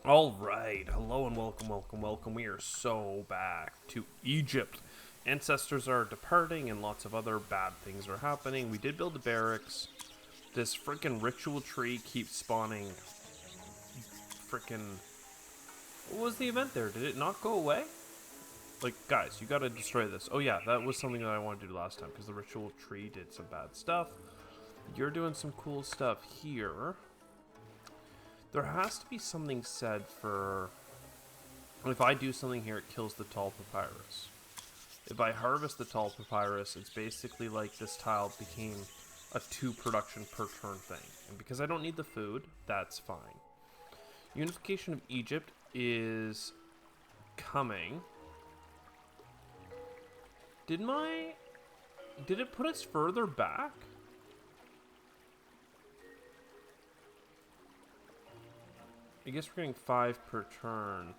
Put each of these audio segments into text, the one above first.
All right, hello and welcome, welcome, welcome. We are so back to Egypt. Ancestors are departing and lots of other bad things are happening. We did build a barracks. This freaking ritual tree keeps spawning. Freaking. What was the event there? Did it not go away? Like, guys, you gotta destroy this. Oh, yeah, that was something that I wanted to do last time because the ritual tree did some bad stuff. You're doing some cool stuff here. There has to be something said for. If I do something here, it kills the tall papyrus. If I harvest the tall papyrus, it's basically like this tile became a 2 production per turn thing. And because I don't need the food, that's fine. Unification of Egypt is coming. Did it put us further back? I guess we're getting 5 per turn.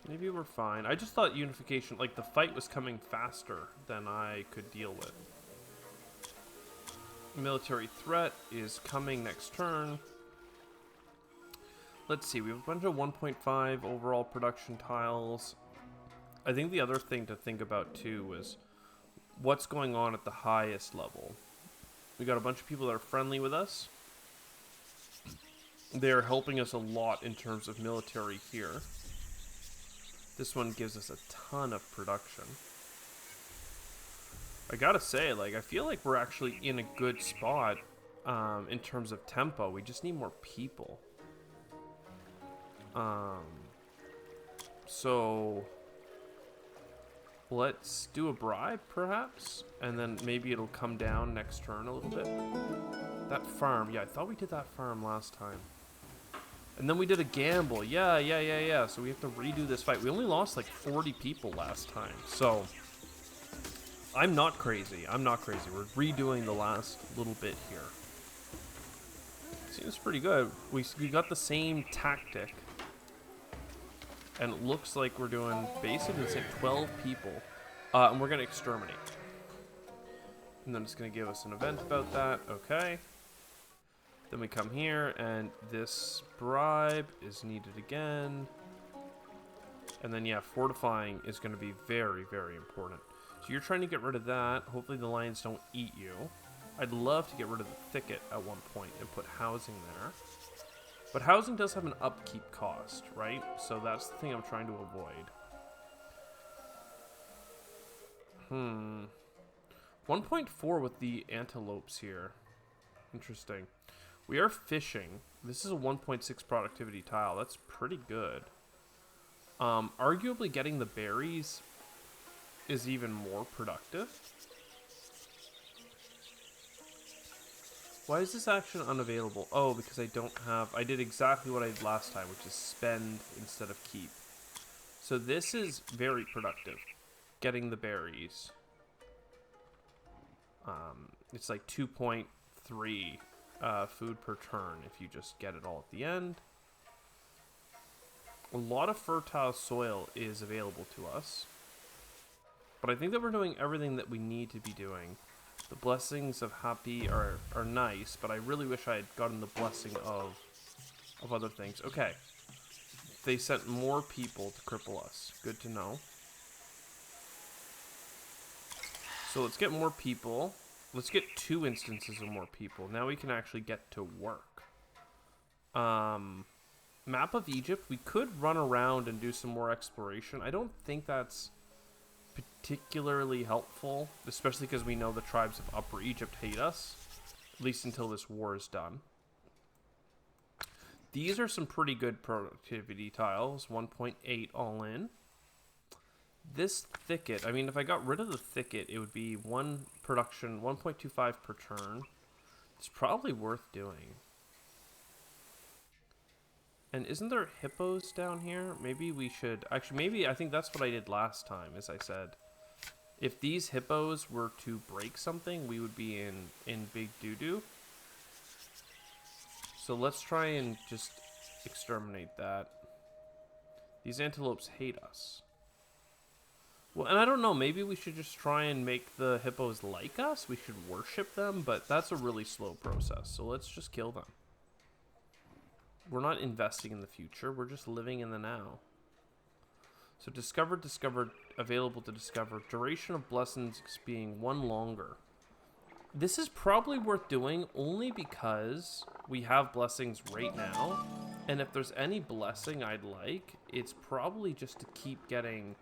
Maybe we're fine. I just thought unification, like the fight was coming faster than I could deal with. Military threat is coming next turn. Let's see, we have a bunch of 1.5 overall production tiles. I think the other thing to think about too is what's going on at the highest level. We got a bunch of people that are friendly with us. They're helping us a lot in terms of military here. This one gives us a ton of production. I gotta say, like, I feel like we're actually in a good spot in terms of tempo. We just need more people. So let's do a bribe, perhaps, and then maybe it'll come down next turn a little bit. That farm, yeah, I thought we did that farm last time. And then we did a gamble. Yeah. So we have to redo this fight. We only lost like 40 people last time. So I'm not crazy. We're redoing the last little bit here. Seems pretty good. We got the same tactic. And it looks like we're doing basically the same 12 people. And we're going to exterminate. And then it's going to give us an event about that. Okay. Then we come here, and this bribe is needed again. And then, yeah, fortifying is going to be very, very important. So you're trying to get rid of that. Hopefully the lions don't eat you. I'd love to get rid of the thicket at one point and put housing there. But housing does have an upkeep cost, right? So that's the thing I'm trying to avoid. 1.4 with the antelopes here. Interesting. We are fishing. This is a 1.6 productivity tile. That's pretty good. Arguably getting the berries is even more productive. Why is this action unavailable? Oh, because I don't have... I did exactly what I did last time, which is spend instead of keep. So this is very productive. Getting the berries. It's like 2.3 food per turn if you just get it all at the end. A lot of fertile soil is available to us. But I think that we're doing everything that we need to be doing. The blessings of Happy are nice, but I really wish I had gotten the blessing of other things. Okay. They sent more people to cripple us. Good to know. So let's get more people. Let's get 2 instances of more people. Now we can actually get to work. Map of Egypt. We could run around and do some more exploration. I don't think that's particularly helpful, especially because we know the tribes of Upper Egypt hate us, at least until this war is done. These are some pretty good productivity tiles, 1.8 all in. This thicket, I mean, if I got rid of the thicket, it would be 1 production, 1.25 per turn. It's probably worth doing. And isn't there hippos down here? Maybe we should... Actually, maybe I think that's what I did last time, as I said. If these hippos were to break something, we would be in big doo-doo. So let's try and just exterminate that. These antelopes hate us. Well, and I don't know, maybe we should just try and make the hippos like us? We should worship them, but that's a really slow process, so let's just kill them. we're not investing in the future. We're just living in the now. So discovered, available to discover. Duration of blessings being 1 longer. This is probably worth doing only because we have blessings right now. And if there's any blessing I'd like, it's probably just to keep getting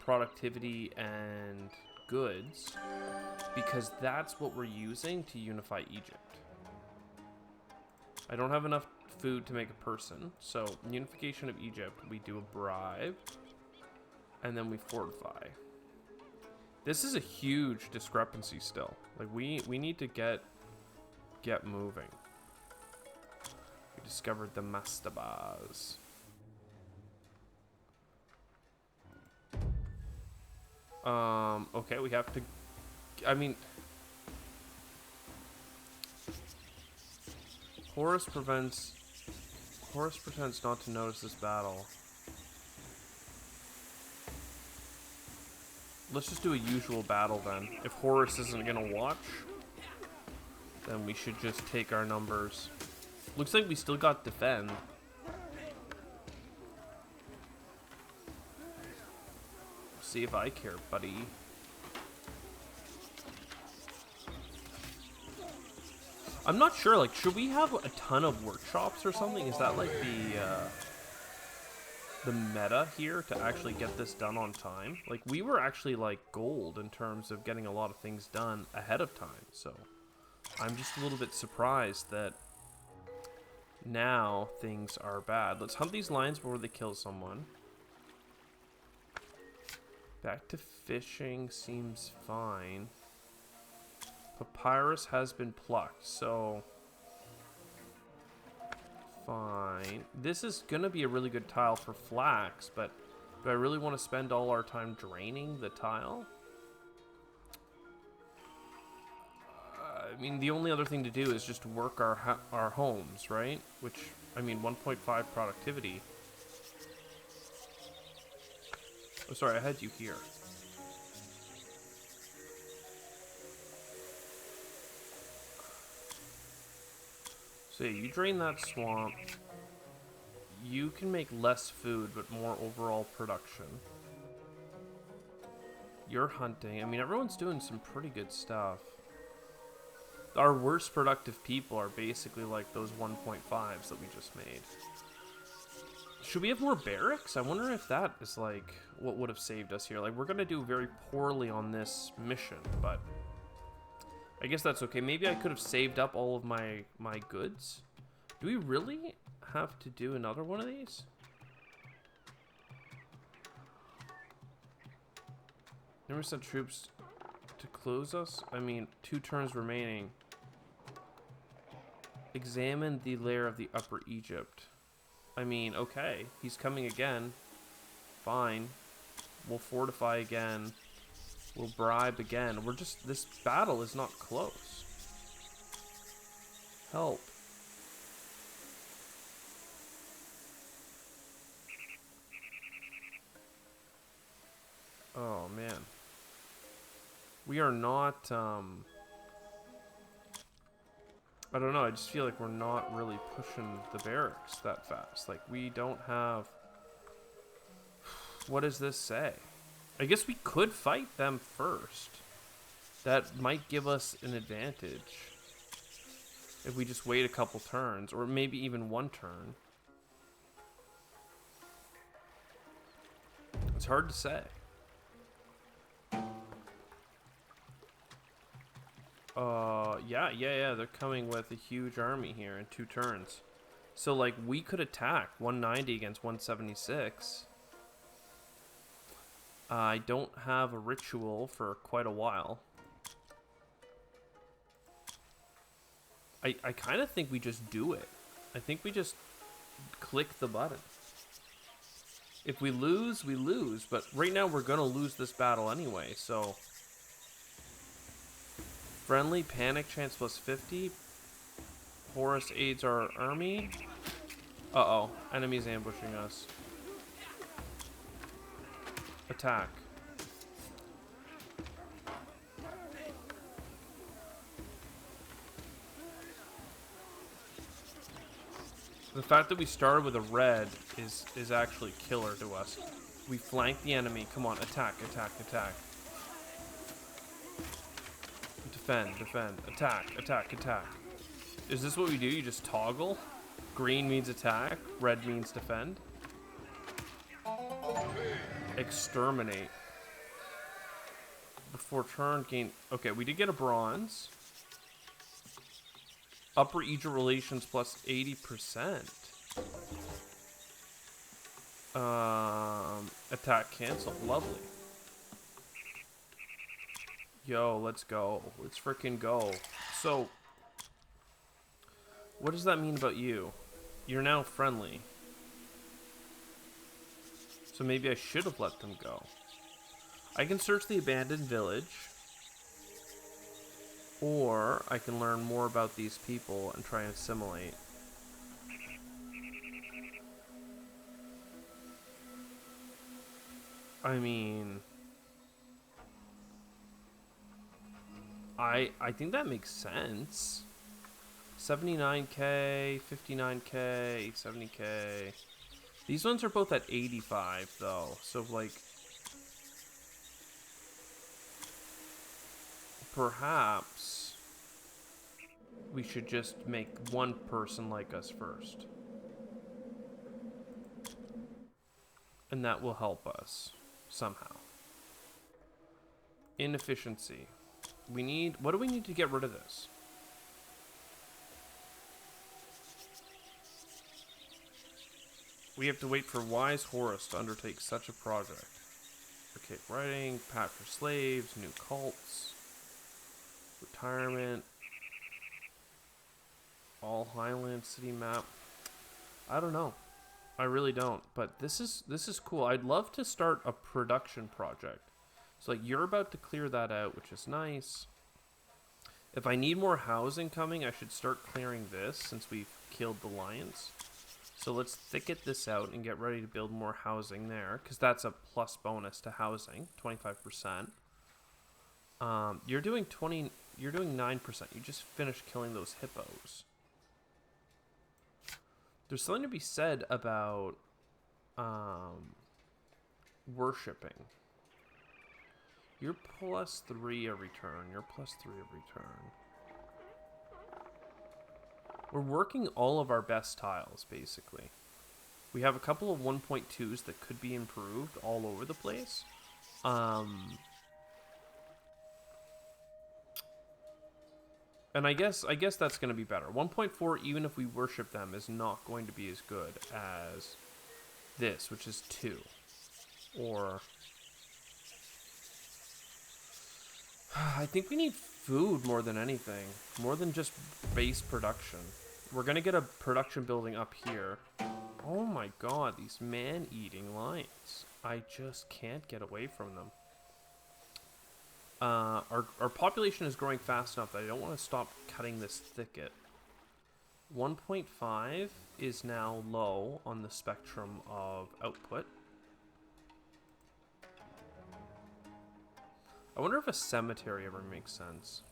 productivity and goods, because that's what we're using to unify Egypt. I don't have enough food to make a person, so unification of Egypt, we do a bribe, and then we fortify. This is a huge discrepancy still. Like, we need to get moving. We discovered the mastabas. Okay, we have to, I mean, Horus pretends not to notice this battle. Let's just do a usual battle then. If Horus isn't gonna watch, then we should just take our numbers. Looks like we still got defend. See if I care, buddy. I'm not sure, like, should we have a ton of workshops or something? Is that like the meta here to actually get this done on time? Like, we were actually like gold in terms of getting a lot of things done ahead of time, so I'm just a little bit surprised that now things are bad. Let's hunt these lions before they kill someone. Back to fishing seems fine. Papyrus has been plucked, so fine. This is gonna be a really good tile for flax, but do I really want to spend all our time draining the tile? I mean, the only other thing to do is just work our homes, right? Which, I mean, 1.5 productivity. Oh, sorry, I had you here. So yeah, you drain that swamp. You can make less food, but more overall production. You're hunting. I mean, everyone's doing some pretty good stuff. Our worst productive people are basically like those 1.5s that we just made. Should we have more barracks? I wonder if that is like what would have saved us here. Like, we're gonna do very poorly on this mission, but I guess that's okay. Maybe I could have saved up all of my goods. Do we really have to do another one of these? Never sent troops to close us? I mean, 2 turns remaining. Examine the lair of the Upper Egypt. I mean, okay. He's coming again. Fine. We'll fortify again. We'll bribe again. We're just... This battle is not close. Help. Oh, man. We are not, I don't know, I just feel like we're not really pushing the barracks that fast. Like, we don't have... What does this say? I guess we could fight them first. That might give us an advantage. If we just wait a couple turns, or maybe even 1 turn. It's hard to say. Yeah, they're coming with a huge army here in 2 turns. So, like, we could attack 190 against 176. I don't have a ritual for quite a while. I kind of think we just do it. I think we just click the button. If we lose, we lose. But right now, we're going to lose this battle anyway, so... Friendly, panic chance plus 50. Horus aids our army. Uh-oh. Enemies ambushing us. Attack. The fact that we started with a red is actually killer to us. We flank the enemy. Come on, attack, attack, attack. Defend, defend, attack, attack, attack. Is this what we do? You just toggle? Green means attack, red means defend. Exterminate. Before turn, gain... Okay, we did get a bronze. Upper Egypt relations plus 80%. Attack cancel. Lovely. Yo, let's go. Let's freaking go. So, what does that mean about you? You're now friendly. So maybe I should have let them go. I can search the abandoned village. Or I can learn more about these people and try and assimilate. I mean... I think that makes sense. 79k, 59k, 70k. These ones are both at 85 though, so like... Perhaps we should just make one person like us first. And that will help us somehow. Inefficiency. We need... What do we need to get rid of this? We have to wait for wise Horus to undertake such a project. Okay, writing, pact for slaves, new cults. Retirement. All Highland city map. I don't know. I really don't. But this is cool. I'd love to start a production project. So like you're about to clear that out, which is nice. If I need more housing coming, I should start clearing this since we've killed the lions. So let's thicket this out and get ready to build more housing there, because that's a plus bonus to housing, 25%. You're doing 9%. You just finished killing those hippos. There's something to be said about worshipping. You're +3 every turn. You're +3 every turn. We're working all of our best tiles, basically. We have a couple of 1.2s that could be improved all over the place. And I guess that's going to be better. 1.4, even if we worship them, is not going to be as good as this, which is 2. Or... I think we need food more than anything. More than just base production. We're going to get a production building up here. Oh my god, these man-eating lions. I just can't get away from them. Our population is growing fast enough that I don't want to stop cutting this thicket. 1.5 is now low on the spectrum of output. I wonder if a cemetery ever makes sense.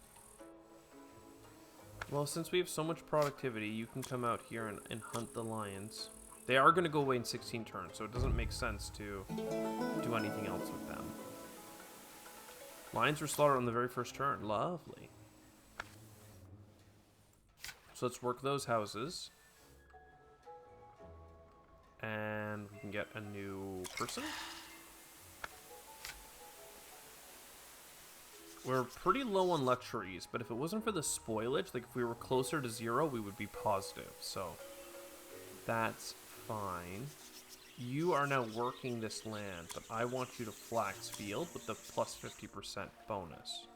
Well, since we have so much productivity, you can come out here and hunt the lions. They are going to go away in 16 turns, so it doesn't make sense to do anything else with them. Lions were slaughtered on the very first turn. Lovely. So let's work those houses. And we can get a new person. We're pretty low on luxuries, but if it wasn't for the spoilage, like if we were closer to 0, we would be positive. So that's fine. You are now working this land, but I want you to flax field with the plus 50% bonus.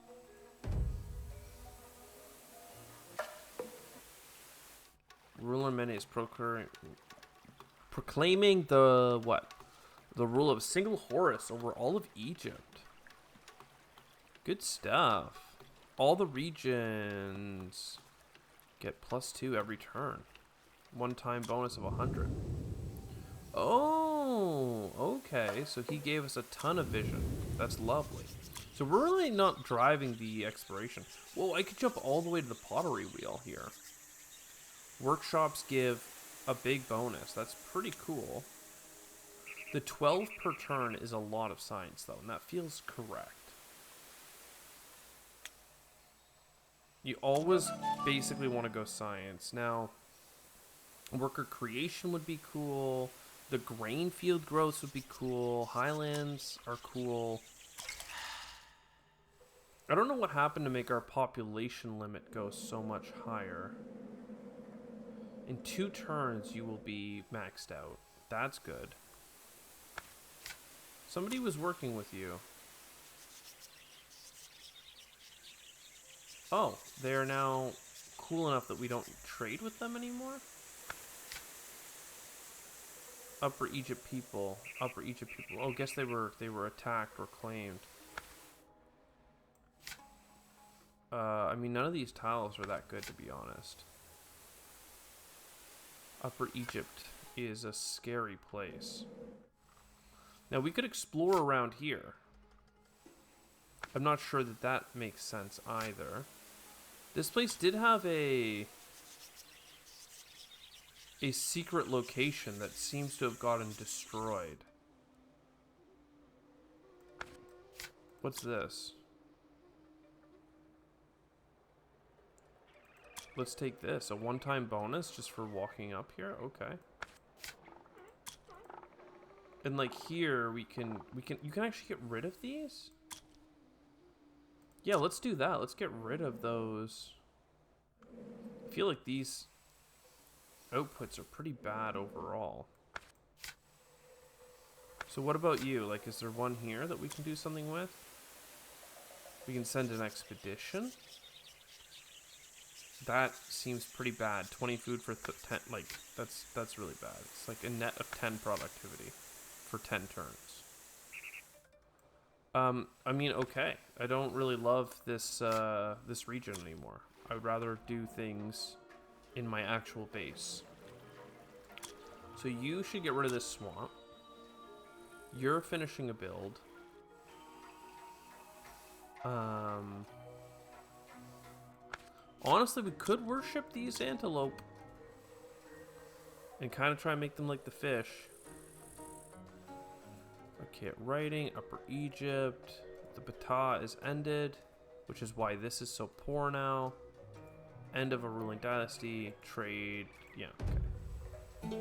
Ruler Mene is proclaiming the what? The rule of single Horus over all of Egypt. Good stuff. All the regions get +2 every turn. One-time bonus of 100. Oh, okay. So he gave us a ton of vision. That's lovely. So we're really not driving the exploration. Whoa, I could jump all the way to the pottery wheel here. Workshops give a big bonus. That's pretty cool. The 12 per turn is a lot of science, though, and that feels correct. You always basically want to go science. Now, worker creation would be cool. The grain field growths would be cool. Highlands are cool. I don't know what happened to make our population limit go so much higher. In 2 turns, you will be maxed out. That's good. Somebody was working with you. Oh, they are now cool enough that we don't trade with them anymore? Upper Egypt people. Upper Egypt people. Oh, guess they were attacked or claimed. I mean, none of these tiles are that good, to be honest. Upper Egypt is a scary place. Now, we could explore around here. I'm not sure that that makes sense either. This place did have a secret location that seems to have gotten destroyed. What's this? Let's take this. A one-time bonus just for walking up here? Okay. And like here, you can actually get rid of these? Yeah, let's do that. Let's get rid of those. I feel like these outputs are pretty bad overall. So what about you? Like, is there one here that we can do something with? We can send an expedition. That seems pretty bad. 20 food for 10, like, that's really bad. It's like a net of 10 productivity for 10 turns. I mean, okay. I don't really love this, this region anymore. I would rather do things in my actual base. So you should get rid of this swamp. You're finishing a build. Honestly, we could worship these antelope and kind of try and make them like the fish. Okay, writing, Upper Egypt. The Ptah is ended, which is why this is so poor now. End of a ruling dynasty. Trade. Yeah, okay.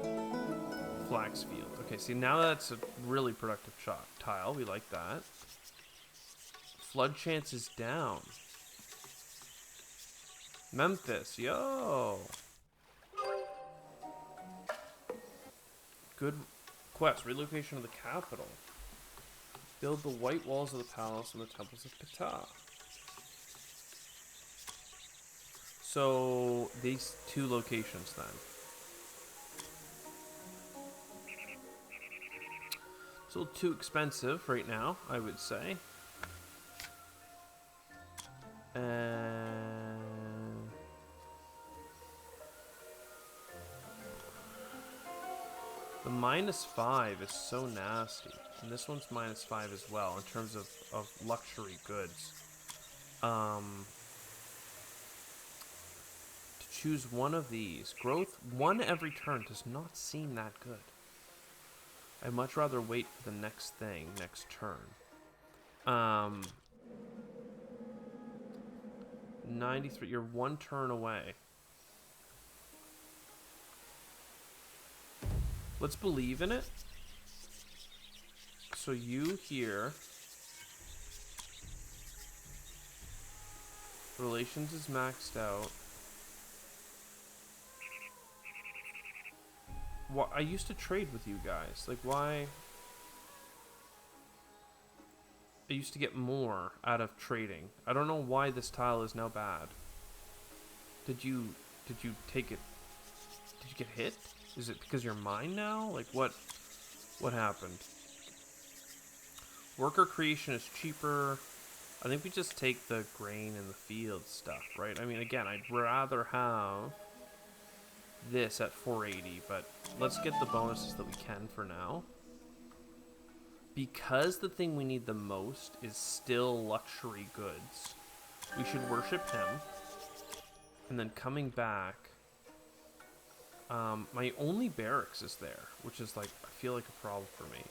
Flax field. Okay, see, now that's a really productive tile. We like that. Flood chance is down. Memphis, yo! Good quest. Relocation of the capital. Build the white walls of the palace and the temples of Ptah. So, these 2 locations then. It's a little too expensive right now, I would say. The -5 is so nasty. And this one's -5 as well in terms of luxury goods. To choose one of these. Growth 1 every turn does not seem that good. I'd much rather wait for the next thing, next turn. 93, you're 1 turn away. Let's believe in it. So you here. Relations is maxed out. Why, I used to trade with you guys. Like, why? I used to get more out of trading. I don't know why this tile is now bad. Did you take it? Did you get hit? Is it because you're mine now? Like, what happened? Worker creation is cheaper. I think we just take the grain and the field stuff, right? I mean, again, I'd rather have this at 480, but let's get the bonuses that we can for now. Because the thing we need the most is still luxury goods, we should worship him. And then coming back, My only barracks is there, which is like, I feel like a problem for me.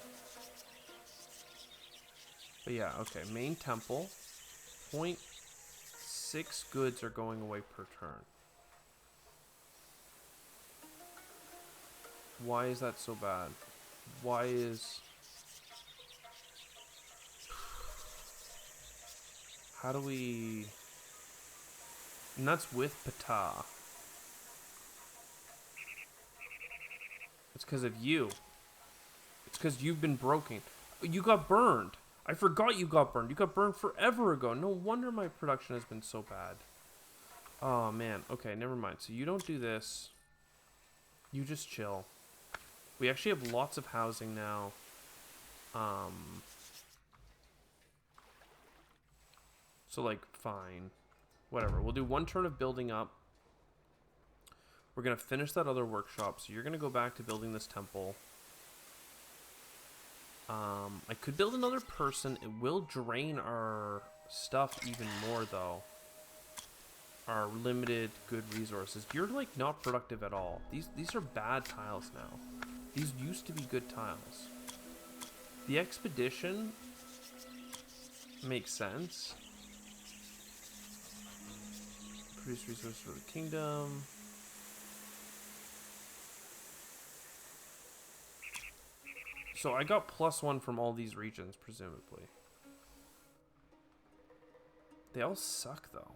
But yeah, okay, main temple. 0.6 goods are going away per turn. Why is that so bad? Why is... How do we... And that's with Ptah. It's because of you. It's because you've been broken. You got burned. I forgot you got burned. You got burned forever ago. No wonder my production has been so bad. Oh, man. Okay, never mind. So you don't do this. You just chill. We actually have lots of housing now. So, like, fine. Whatever. We'll do one turn of building up. We're going to finish that other workshop. So you're going to go back to building this temple. I could build another person. It will drain our stuff even more, though. Our limited good resources. You're, like, not productive at all. These are bad tiles now. These used to be good tiles. The expedition makes sense. Produce resources for the kingdom. So I got +1 from all these regions, presumably. They all suck, though.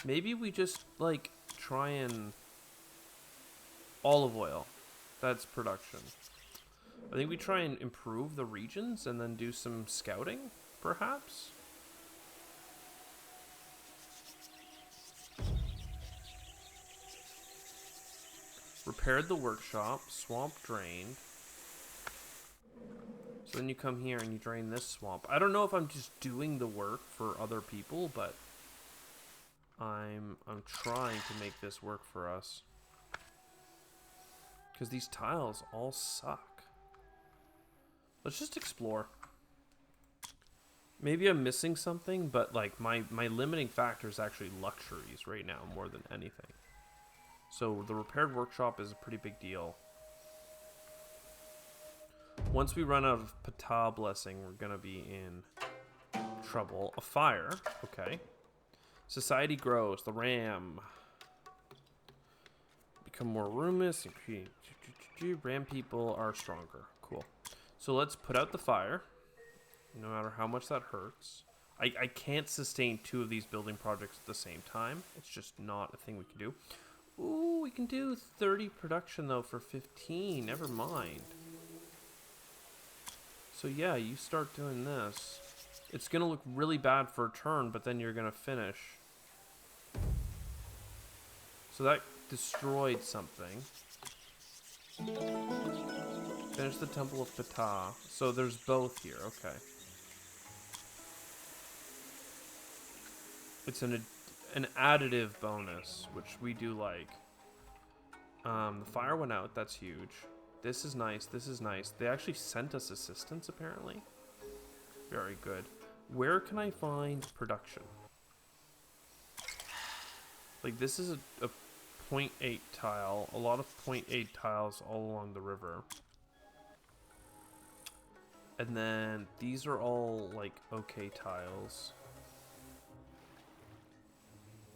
Maybe we just, like, try and... Olive oil. That's production. I think we try and improve the regions and then do some scouting, perhaps? Repaired the workshop. Swamp drained. So then you come here and you drain this swamp. I don't know if I'm just doing the work for other people, but I'm trying to make this work for us. Because these tiles all suck. Let's just explore. Maybe I'm missing something, but like my limiting factor is actually luxuries right now more than anything. So the repaired workshop is a pretty big deal. Once we run out of Ptah blessing, we're gonna be in trouble. A fire, okay. Society grows. The ram become more roomus. Ram people are stronger. Cool. So let's put out the fire, no matter how much that hurts. I can't sustain 2 of these building projects at the same time. It's just not a thing we can do. Ooh, we can do 30 production, though, for 15. Never mind. So, yeah, you start doing this. It's going to look really bad for a turn, but then you're going to finish. So that destroyed something. Finish the Temple of Ptah. So there's both here. Okay. It's an additive bonus, which we do like. The fire went out. That's huge. This is nice. This is nice. They actually sent us assistance, apparently. Very good. Where can I find production? Like, this is a 0.8 tile. A lot of 0.8 tiles all along the river. And then these are all, like, okay tiles.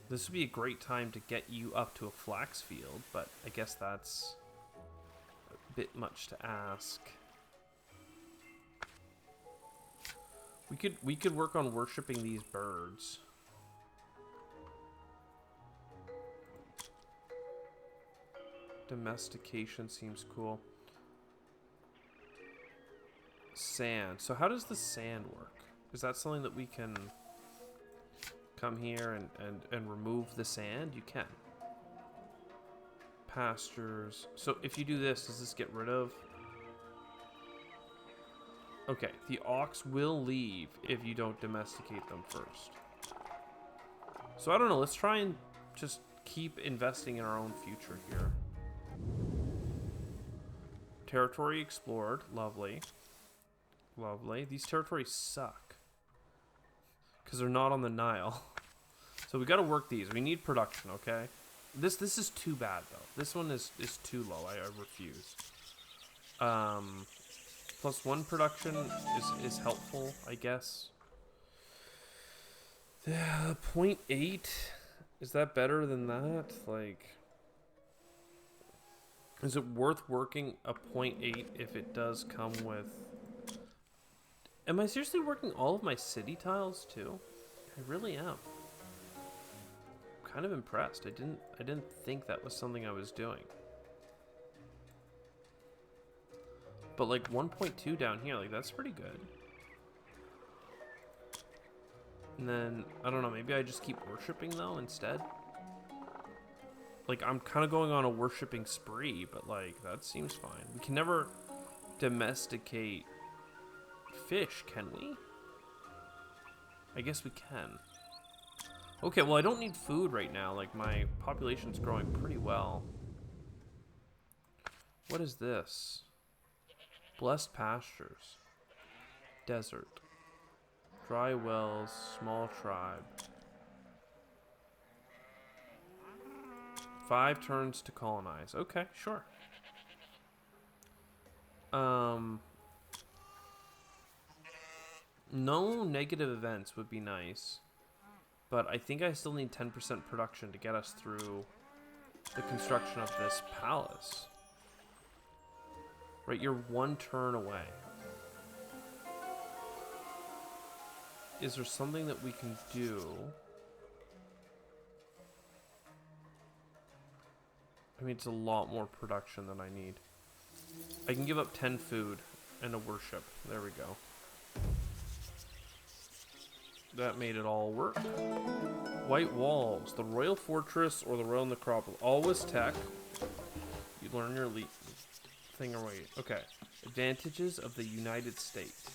This would be a great time to get you up to a flax field, but I guess that's a bit much to ask. We could work on worshipping these birds. Domestication seems cool. Sand. So how does the sand work? Is that something that we can come here and remove the sand? You can. Pastures. So if you do this, does this get rid of? Okay, the ox will leave if you don't domesticate them first. So I don't know, let's try and just keep investing in our own future here. Territory explored. Lovely. Lovely. These territories suck. Because they're not on the Nile. So we gotta work these. We need production, okay? This is too bad though. This one is too low. I refuse. Plus one production is helpful, I guess. Yeah, 0.8. Is that better than that? Like, is it worth working a 0.8 if it does come with? Am I seriously working all of my city tiles too? I really am. I'm kind of impressed. I didn't think that was something I was doing. But like 1.2 down here, like that's pretty good. And then, I don't know, maybe I just keep worshipping though instead. Like, I'm kind of going on a worshipping spree, but like, that seems fine. We can never domesticate fish, can we? I guess we can. Okay, well, I don't need food right now. Like, my population's growing pretty well. What is this? Blessed pastures. Desert. Dry wells, small tribe. 5 turns to colonize. Okay, sure. No negative events would be nice. But I think I still need 10% production to get us through the construction of this palace. Right, you're 1 turn away. Is there something that we can do? I mean, it's a lot more production than I need. I can give up 10 food and a worship. There we go. That made it all work. White walls. The Royal Fortress or the Royal Necropolis. Always tech. You learn your elite thing or wait. Okay. Advantages of the United States.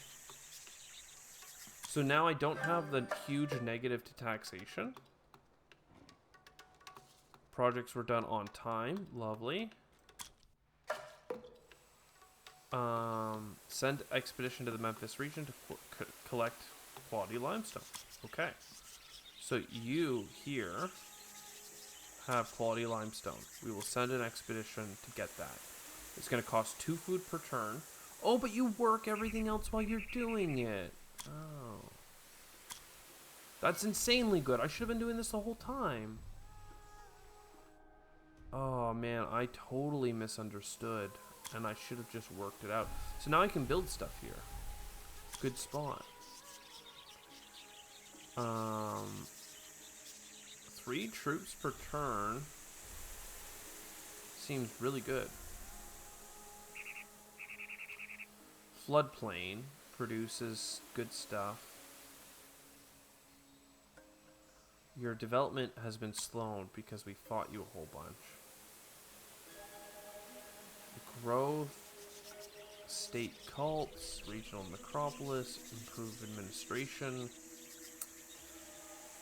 So now I don't have the huge negative to taxation. Projects were done on time. Lovely. Send expedition to the Memphis region to collect quality limestone. Okay. So you here have quality limestone. We will send an expedition to get that. It's going to cost 2 food per turn. Oh, but you work everything else while you're doing it. Oh. That's insanely good. I should have been doing this the whole time. Oh, man. I totally misunderstood. And I should have just worked it out. So now I can build stuff here. Good spot. 3 troops per turn. Seems really good. Floodplain produces good stuff. Your development has been slowed because we fought you a whole bunch. Growth, state cults, regional necropolis, improved administration.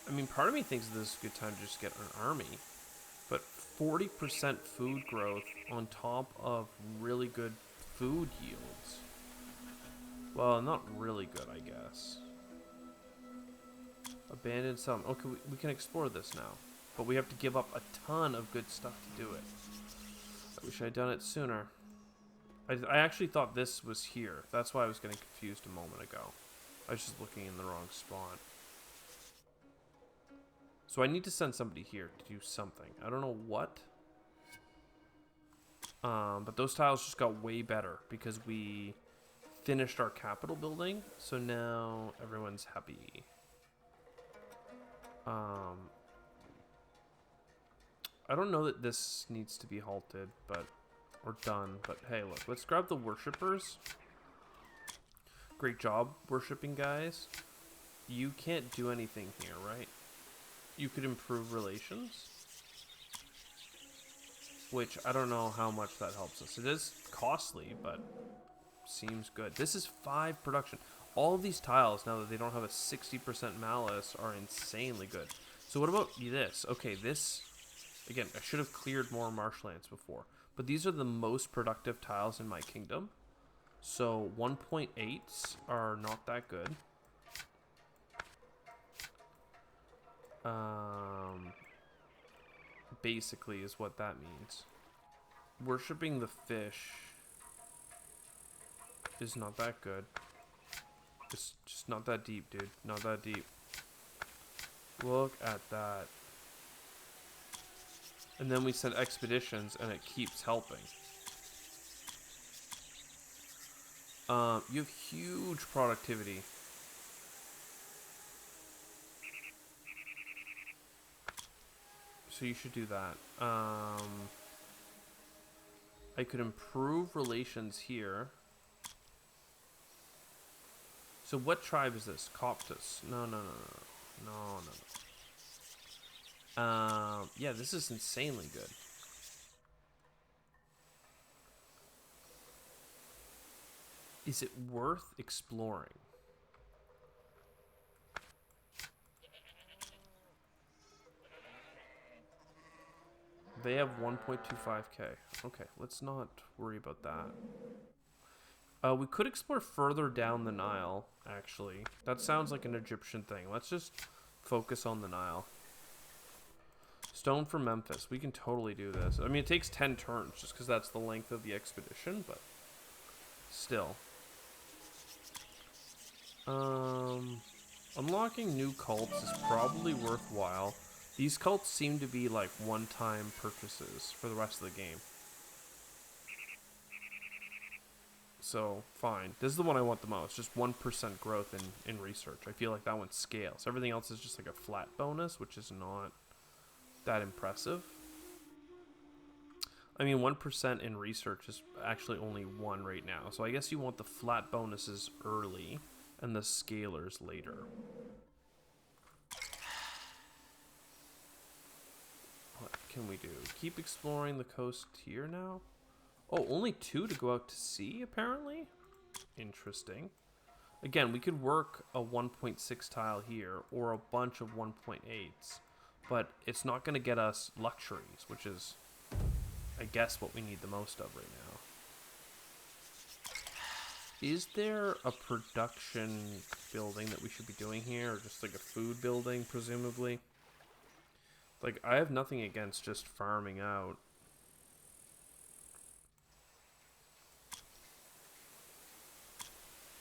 I mean, part of me thinks this is a good time to just get an army. But 40% food growth on top of really good food yields. Well, not really good, I guess. Abandoned some. Okay, we can explore this now. But we have to give up a ton of good stuff to do it. I wish I'd done it sooner. I actually thought this was here. That's why I was getting confused a moment ago. I was just looking in the wrong spot. So I need to send somebody here to do something. I don't know what. But those tiles just got way better because we finished our capital building. So now everyone's happy. I don't know that this needs to be halted, but or done. But hey, look, let's grab the worshippers. Great job worshipping, guys. You can't do anything here, right? You could improve relations, which I don't know how much that helps us. It is costly, but seems good. This is 5 production. All of these tiles, now that they don't have a 60% malice, are insanely good. So what about this? Okay, this, again, I should have cleared more marshlands before, but these are the most productive tiles in my kingdom. So 1.8s are not that good. basically, is what that means. Worshipping the fish is not that good. It's just not that deep, dude. Not that deep. Look at that. And then we send expeditions, and it keeps helping. You have huge productivity. So you should do that. I could improve relations here. So what tribe is this? Coptus. No. Yeah, this is insanely good. Is it worth exploring? They have 1.25k. Okay, let's not worry about that. We could explore further down the Nile, actually. That sounds like an Egyptian thing. Let's just focus on the Nile. Stone for Memphis. We can totally do this. I mean, it takes 10 turns just because that's the length of the expedition, but still. Unlocking new cults is probably worthwhile. These cults seem to be like one-time purchases for the rest of the game. So, fine. This is the one I want the most. Just 1% growth in research. I feel like that one scales. Everything else is just like a flat bonus, which is not that impressive. I mean, 1% in research is actually only 1 right now. So I guess you want the flat bonuses early and the scalers later. What can we do? Keep exploring the coast here now? Oh, only 2 to go out to sea, apparently? Interesting. Again, we could work a 1.6 tile here or a bunch of 1.8s. But it's not going to get us luxuries, which is, I guess, what we need the most of right now. Is there a production building that we should be doing here? Or just like a food building, presumably? Like, I have nothing against just farming out.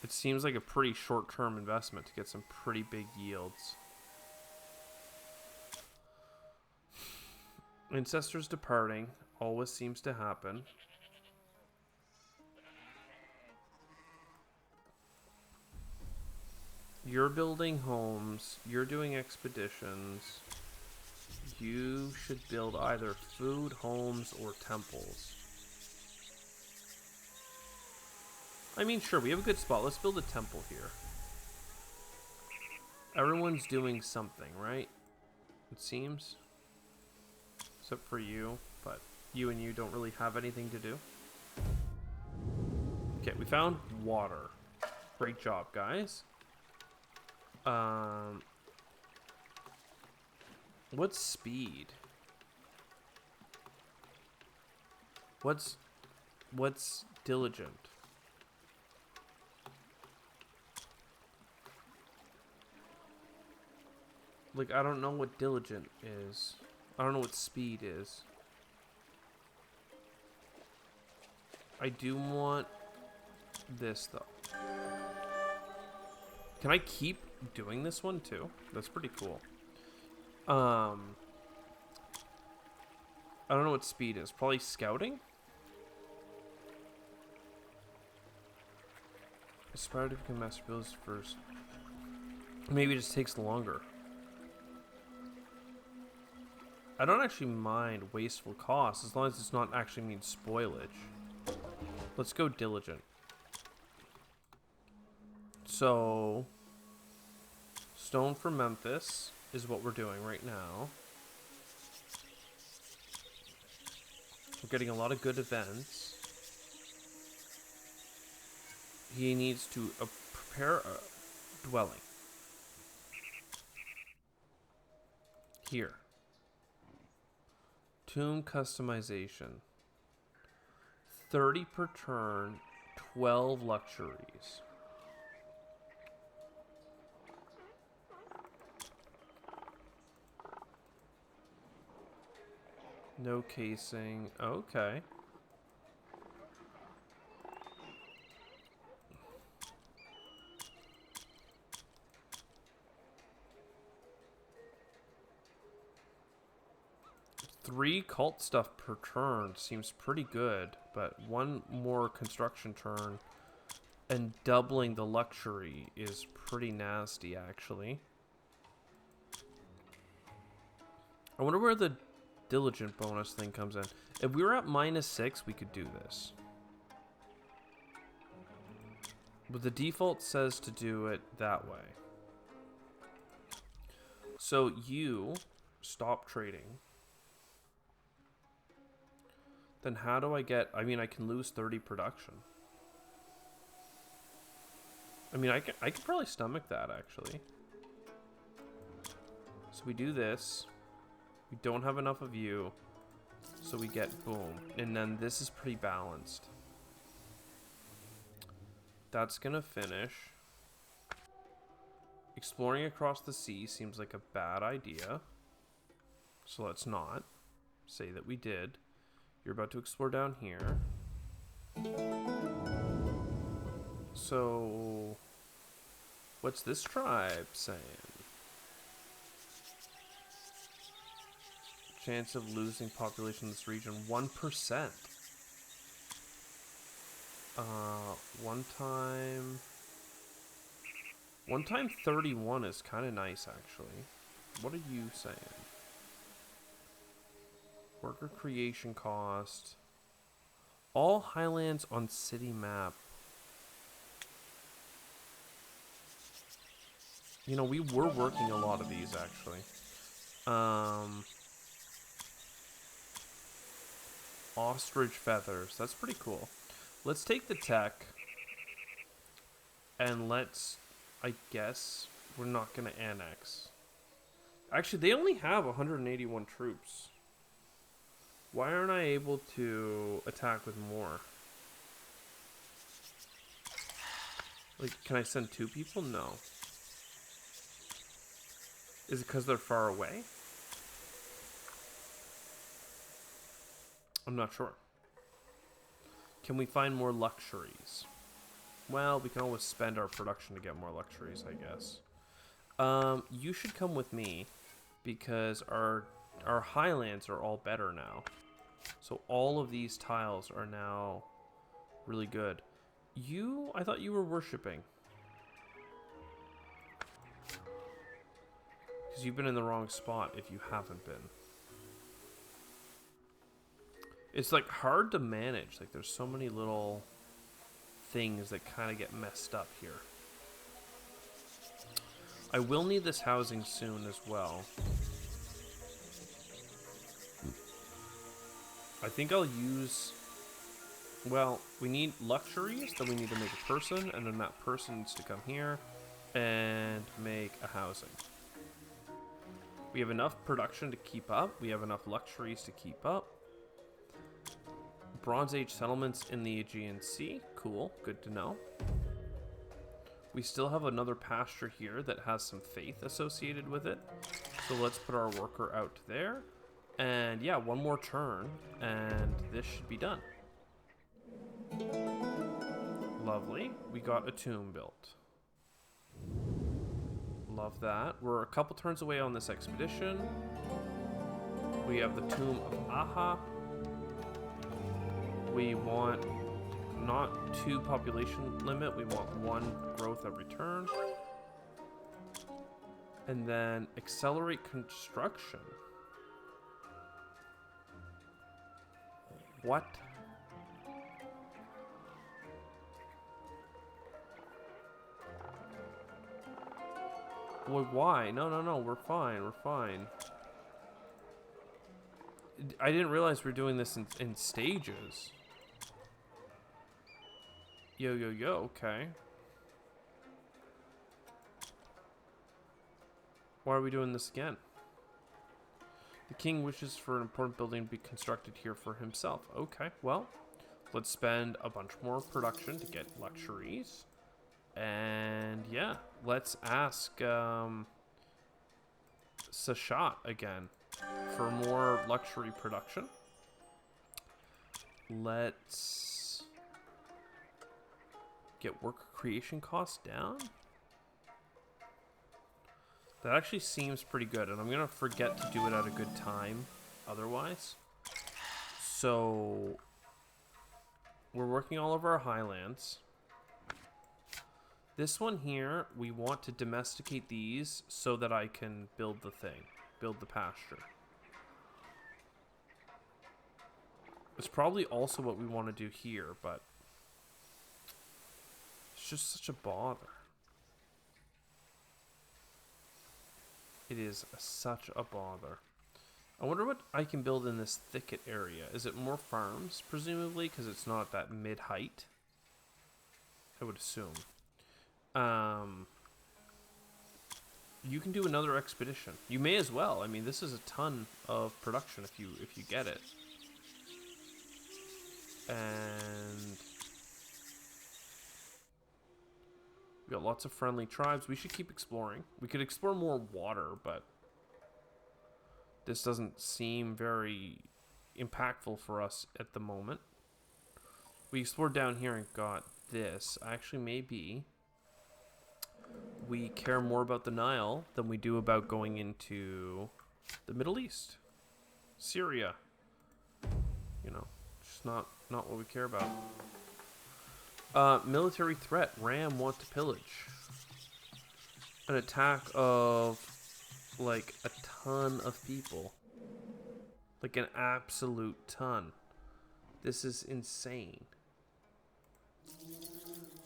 It seems like a pretty short-term investment to get some pretty big yields. Ancestors departing always seems to happen. You're building homes. You're doing expeditions. You should build either food, homes, or temples. I mean, sure, we have a good spot. Let's build a temple here. Everyone's doing something, right? It seems. Except for you, but you and you don't really have anything to do. Okay, we found water. Great job, guys. What's speed? What's diligent? Like, I don't know what diligent is. I don't know what speed is. I do want this, though. Can I keep doing this one, too? That's pretty cool. I don't know what speed is. Probably scouting? Aspire to become master builders first. Maybe it just takes longer. I don't actually mind wasteful costs as long as it's not actually means spoilage. Let's go diligent. So, stone for Memphis is what we're doing right now. We're getting a lot of good events. He needs to prepare a dwelling. Here. Tomb customization. 30 per turn, 12 luxuries. No casing. Okay. Three cult stuff per turn seems pretty good, but one more construction turn and doubling the luxury is pretty nasty, actually. I wonder where the diligent bonus thing comes in. If we were at -6, we could do this. But the default says to do it that way. So you stop trading. Then how do I get... I mean, I can lose 30 production. I mean, I could probably stomach that, actually. So we do this. We don't have enough of you. So we get boom. And then this is pretty balanced. That's gonna finish. Exploring across the sea seems like a bad idea. So let's not say that we did. You're about to explore down here. So, what's this tribe saying? Chance of losing population in this region, 1%. One time 31 is kind of nice, actually. What are you saying? Worker creation cost. All highlands on city map. You know, we were working a lot of these, actually. Ostrich feathers. That's pretty cool. Let's take the tech. And let's... I guess we're not going to annex. Actually, they only have 181 troops. Why aren't I able to attack with more? Like, can I send 2 people? No. Is it because they're far away? I'm not sure. Can we find more luxuries? Well, we can always spend our production to get more luxuries, I guess. You should come with me because our highlands are all better now. So all of these tiles are now really good. I thought you were worshipping. Because you've been in the wrong spot if you haven't been. It's like hard to manage. Like there's so many little things that kind of get messed up here. I will need this housing soon as well. I think I'll use... Well, we need luxuries, then we need to make a person, and then that person needs to come here and make a housing. We have enough production to keep up. We have enough luxuries to keep up. Bronze Age settlements in the Aegean Sea. Cool, good to know. We still have another pasture here that has some faith associated with it. So let's put our worker out there. And yeah, one more turn, and this should be done. Lovely. We got a tomb built. Love that. We're a couple turns away on this expedition. We have the tomb of Aha. We want not 2 population limit. We want 1 growth every turn. And then accelerate construction. What? Well, why? No, we're fine, we're fine. I didn't realize we're doing this in stages. Yo, okay. Why are we doing this again? The king wishes for an important building to be constructed here for himself. Okay, well, let's spend a bunch more production to get luxuries. And yeah, let's ask Sashat again. for more luxury production. Let's get worker creation costs down. That actually seems pretty good, and I'm gonna forget to do it at a good time otherwise. So we're working all over our highlands. This one here, we want to domesticate these so that I can build the thing, build the pasture. It's probably also what we want to do here, but it's just such a bother. It is such a bother. I wonder what I can build in this thicket area. Is it more farms, presumably, because it's not that mid-height? I would assume. You can do another expedition. You may as well. I mean, this is a ton of production if you get it. And we got lots of friendly tribes. We should keep exploring. We could explore more water, but this doesn't seem very impactful for us at the moment. We explored down here and got this. Actually, maybe we care more about the Nile than we do about going into the Middle East. Syria. You know, just not what we care about. Military threat. Ram want to pillage. An attack of like a ton of people. Like an absolute ton. This is insane.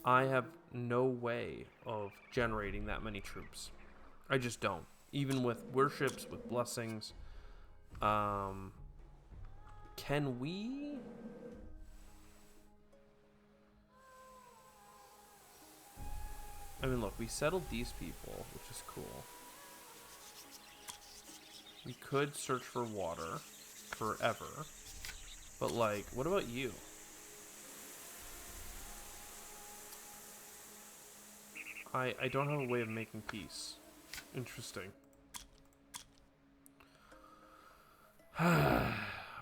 I have no way of generating that many troops. I just don't. Even with worships, with blessings. Can we... I mean, look, we settled these people, which is cool. We could search for water forever. But, like, what about you? I don't have a way of making peace. Interesting. I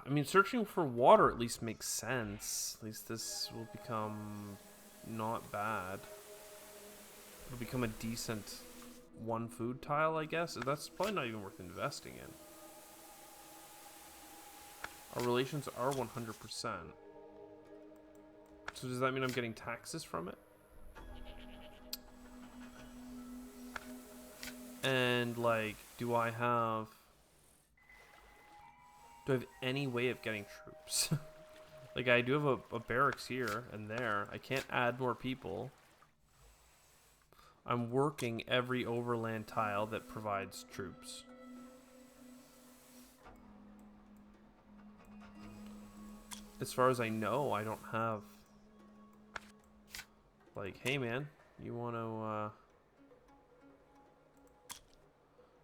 mean, searching for water at least makes sense. At least this will become not bad. It'll become a decent one food tile, I guess. That's probably not even worth investing in. Our relations are 100%. So does that mean I'm getting taxes from it? And, like, do I have any way of getting troops? Like, I do have a barracks here and there. I can't add more people. I'm working every overland tile that provides troops. As far as I know, I don't have... Like, hey man, you want to...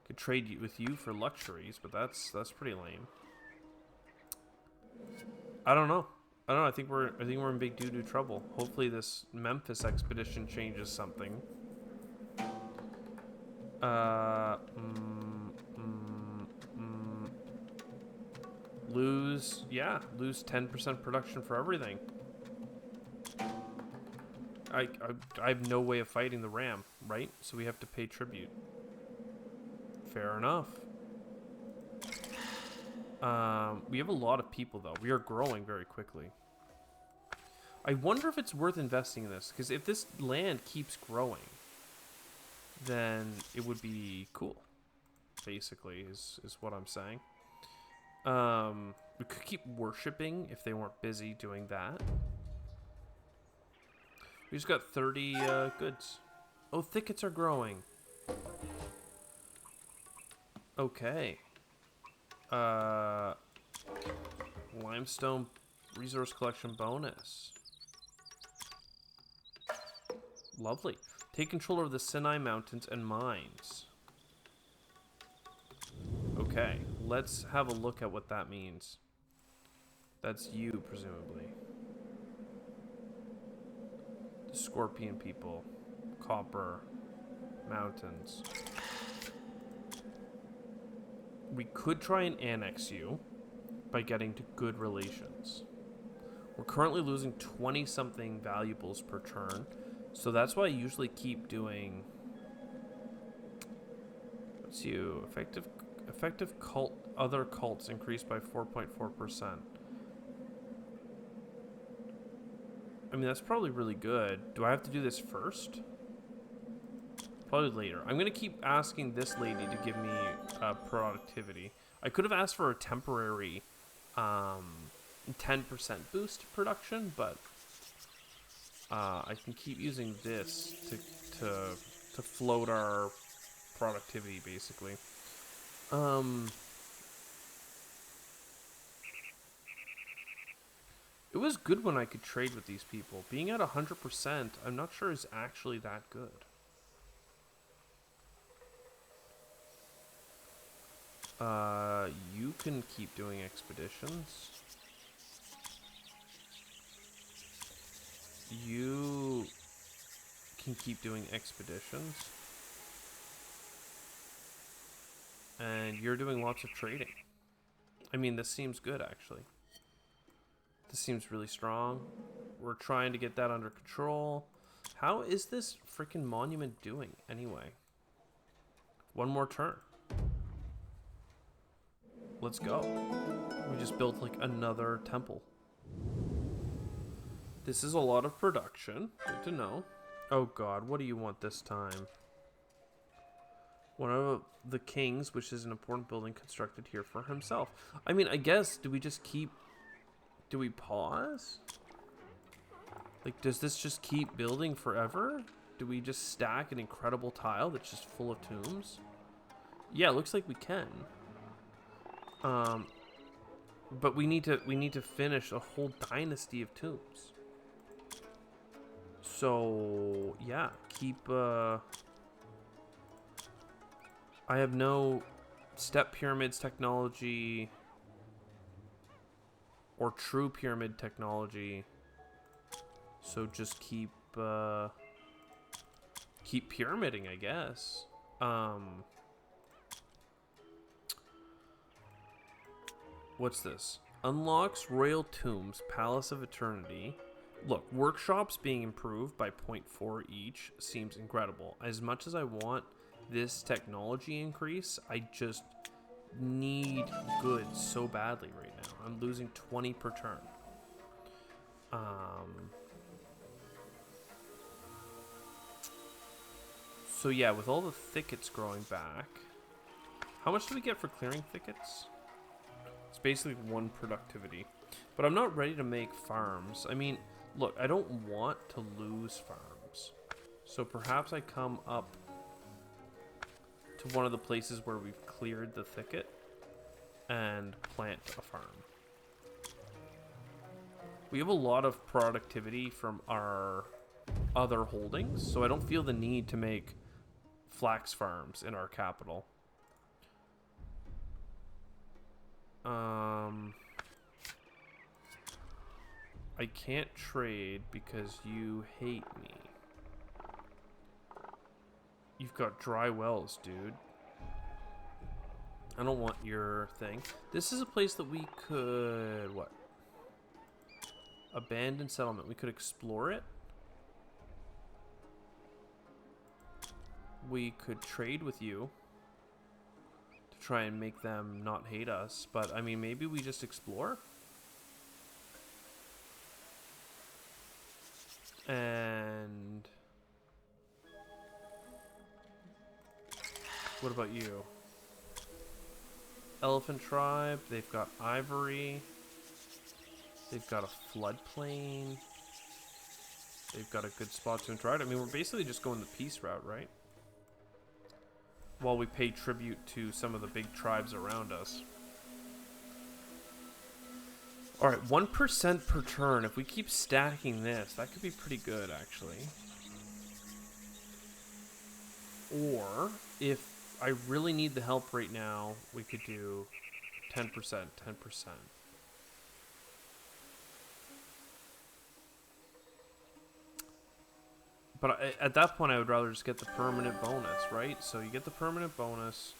could trade with you for luxuries, but that's pretty lame. I don't know. I think we're in big doo-doo trouble. Hopefully this Memphis expedition changes something. Lose 10% production for everything. I have no way of fighting the ram, right? So we have to pay tribute. Fair enough. We have a lot of people, though. We are growing very quickly. I wonder if it's worth investing in this, because if this land keeps growing, then it would be cool, basically, is what I'm saying. We could keep worshipping if they weren't busy doing that. We just got 30 goods. Oh, thickets are growing. Okay. Limestone resource collection bonus. Lovely. Take control of the Sinai Mountains and mines. Okay, let's have a look at what that means. That's you, presumably. The Scorpion people. Copper. Mountains. We could try and annex you by getting to good relations. We're currently losing 20-something valuables per turn, so that's why I usually keep doing... What's you? Effective cult... Other cults increased by 4.4%. I mean, that's probably really good. Do I have to do this first? Probably later. I'm going to keep asking this lady to give me productivity. I could have asked for a temporary 10% boost to production, but I can keep using this to float our productivity, basically. It was good when I could trade with these people. Being at 100%, I'm not sure is actually that good. You can keep doing expeditions. You can keep doing expeditions. And you're doing lots of trading. I mean, this seems good, actually. This seems really strong. We're trying to get that under control. How is this freaking monument doing, anyway? One more turn. Let's go. We just built, like, another temple. This is a lot of production. Good to know. Oh, God. What do you want this time? One of the kings, which is an important building constructed here for himself. I mean, I guess, do we just keep... Do we pause? Like, does this just keep building forever? Do we just stack an incredible tile that's just full of tombs? Yeah, it looks like we can. But we need to finish a whole dynasty of tombs. So yeah, keep. I have no step pyramids technology or true pyramid technology. So just keep pyramiding, I guess. What's this? Unlocks Royal Tombs, Palace of Eternity. Look, workshops being improved by 0.4 each seems incredible. As much as I want this technology increase, I just need goods so badly right now. I'm losing 20 per turn. So yeah, with all the thickets growing back, how much do we get for clearing thickets? It's basically 1 productivity. But I'm not ready to make farms. I mean, look, I don't want to lose farms. So perhaps I come up to one of the places where we've cleared the thicket and plant a farm. We have a lot of productivity from our other holdings, so I don't feel the need to make flax farms in our capital. I can't trade because you hate me. You've got dry wells, dude. I don't want your thing. This is a place that we could... What? Abandoned settlement. We could explore it. We could trade with you to try and make them not hate us. But, I mean, maybe we just explore? And... What about you? Elephant tribe. They've got ivory. They've got a floodplain. They've got a good spot to interact. I mean, we're basically just going the peace route, right? While we pay tribute to some of the big tribes around us. Alright, 1% per turn. If we keep stacking this, that could be pretty good, actually. Or, if I really need the help right now, we could do 10%, 10%. But at that point, I would rather just get the permanent bonus, right? So you get the permanent bonus.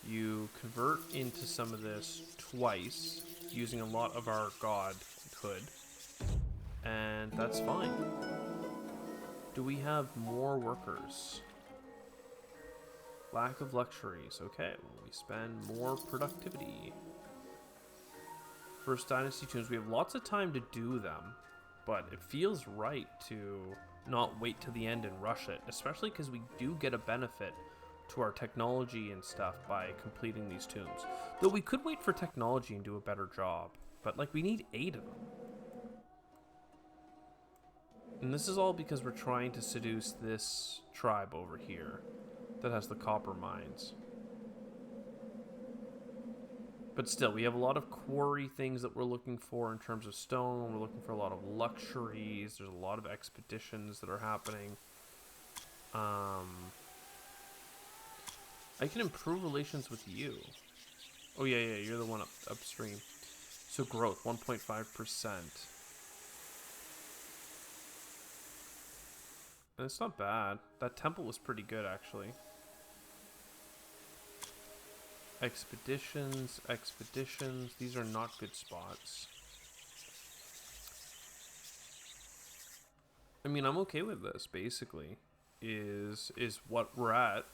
You convert into some of this twice, using a lot of our godhood, and that's fine. Do we have more workers? Lack of luxuries. Okay, well, we spend more productivity. First Dynasty tombs. We have lots of time to do them, but it feels right to not wait to the end and rush it, especially because we do get a benefit to our technology and stuff by completing these tombs. Though we could wait for technology and do a better job, but like we need 8 of them. And this is all because we're trying to seduce this tribe over here that has the copper mines. But still, we have a lot of quarry things that we're looking for in terms of stone. We're looking for a lot of luxuries. There's a lot of expeditions that are happening. I can improve relations with you. Oh, yeah, you're the one upstream. So growth, 1.5%. And it's not bad. That temple was pretty good, actually. Expeditions. These are not good spots. I mean, I'm okay with this, basically. Is what we're at.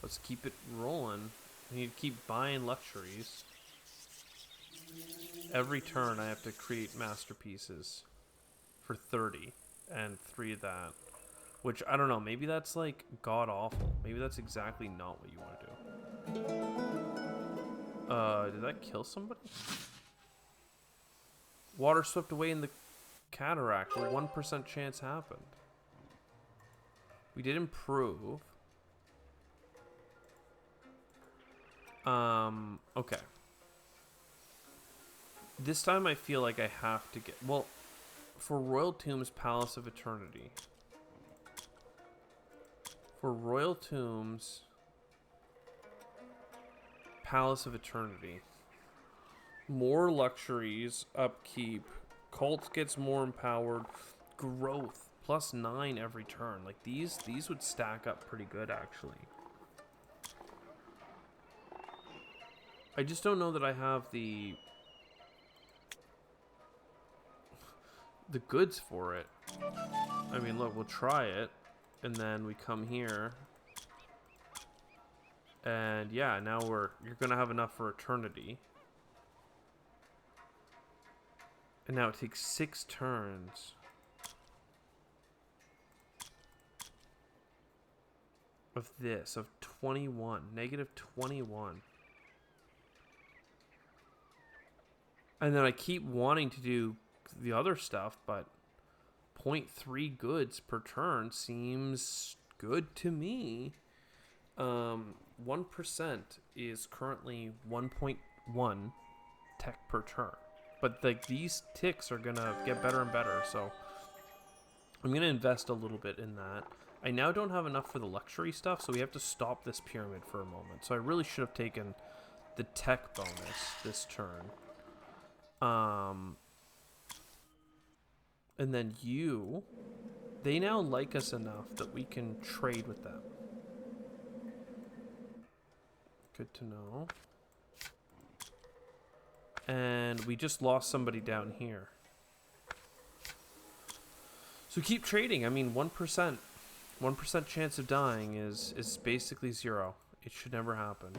Let's keep it rolling. I need to keep buying luxuries. Every turn I have to create masterpieces for 30 and 3 of that. Which, I don't know, maybe that's like god-awful. Maybe that's exactly not what you want to do. Did that kill somebody? Water swept away in the cataract. A 1% chance happened. We did improve. Okay. This time I feel like I have to get... Well, for Royal Tombs, Palace of Eternity. For Royal Tombs... Palace of Eternity. More luxuries, upkeep. Cult gets more empowered. Growth. +9 every turn. Like, these would stack up pretty good, actually. I just don't know that I have the goods for it. I mean, look, we'll try it, and then we come here, and yeah, now you're gonna have enough for eternity. And now it takes 6 turns of this, of 21, -21. And then I keep wanting to do the other stuff, but 0.3 goods per turn seems good to me. 1% is currently 1.1 tech per turn. But like these ticks are gonna get better and better, so I'm gonna invest a little bit in that. I now don't have enough for the luxury stuff, so we have to stop this pyramid for a moment. So I really should have taken the tech bonus this turn. And then they now like us enough that we can trade with them. Good to know. And we just lost somebody down here. So keep trading. I mean, 1%. 1% chance of dying is basically 0. It should never happen.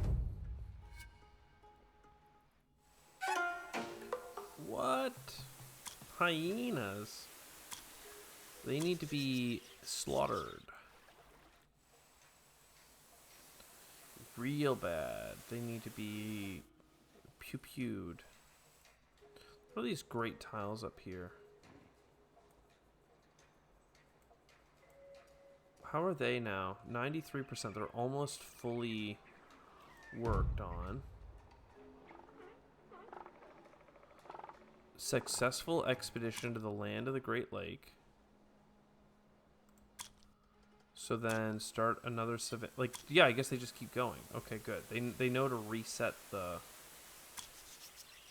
What? Hyenas. They need to be slaughtered. Real bad. They need to be pew-pewed. What are these great tiles up here? How are they now? 93%. They're almost fully worked on. Successful expedition to the land of the Great Lake. So then start another like, yeah, I guess they just keep going. Okay, good. They know to reset the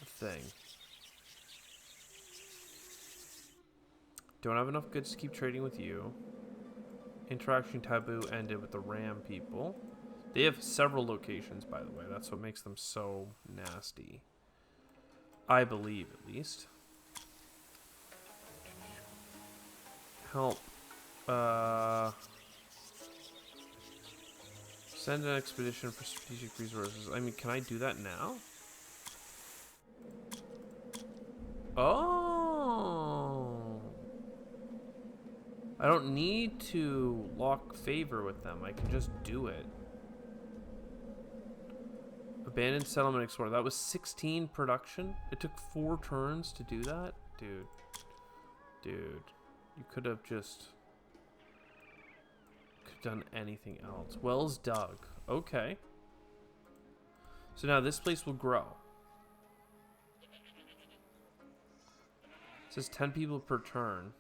thing. Don't have enough goods to keep trading with you. Interaction taboo ended with the ram people. They have several locations, by the way. That's what makes them so nasty. I believe, at least. Help. Send an expedition for strategic resources. I mean, can I do that now? Oh. I don't need to lock favor with them. I can just do it. Abandoned settlement explorer. That was 16 production. It took 4 turns to do that? Dude. Dude. You could have just... could have done anything else. Wells dug. Okay. So now this place will grow. It says 10 people per turn.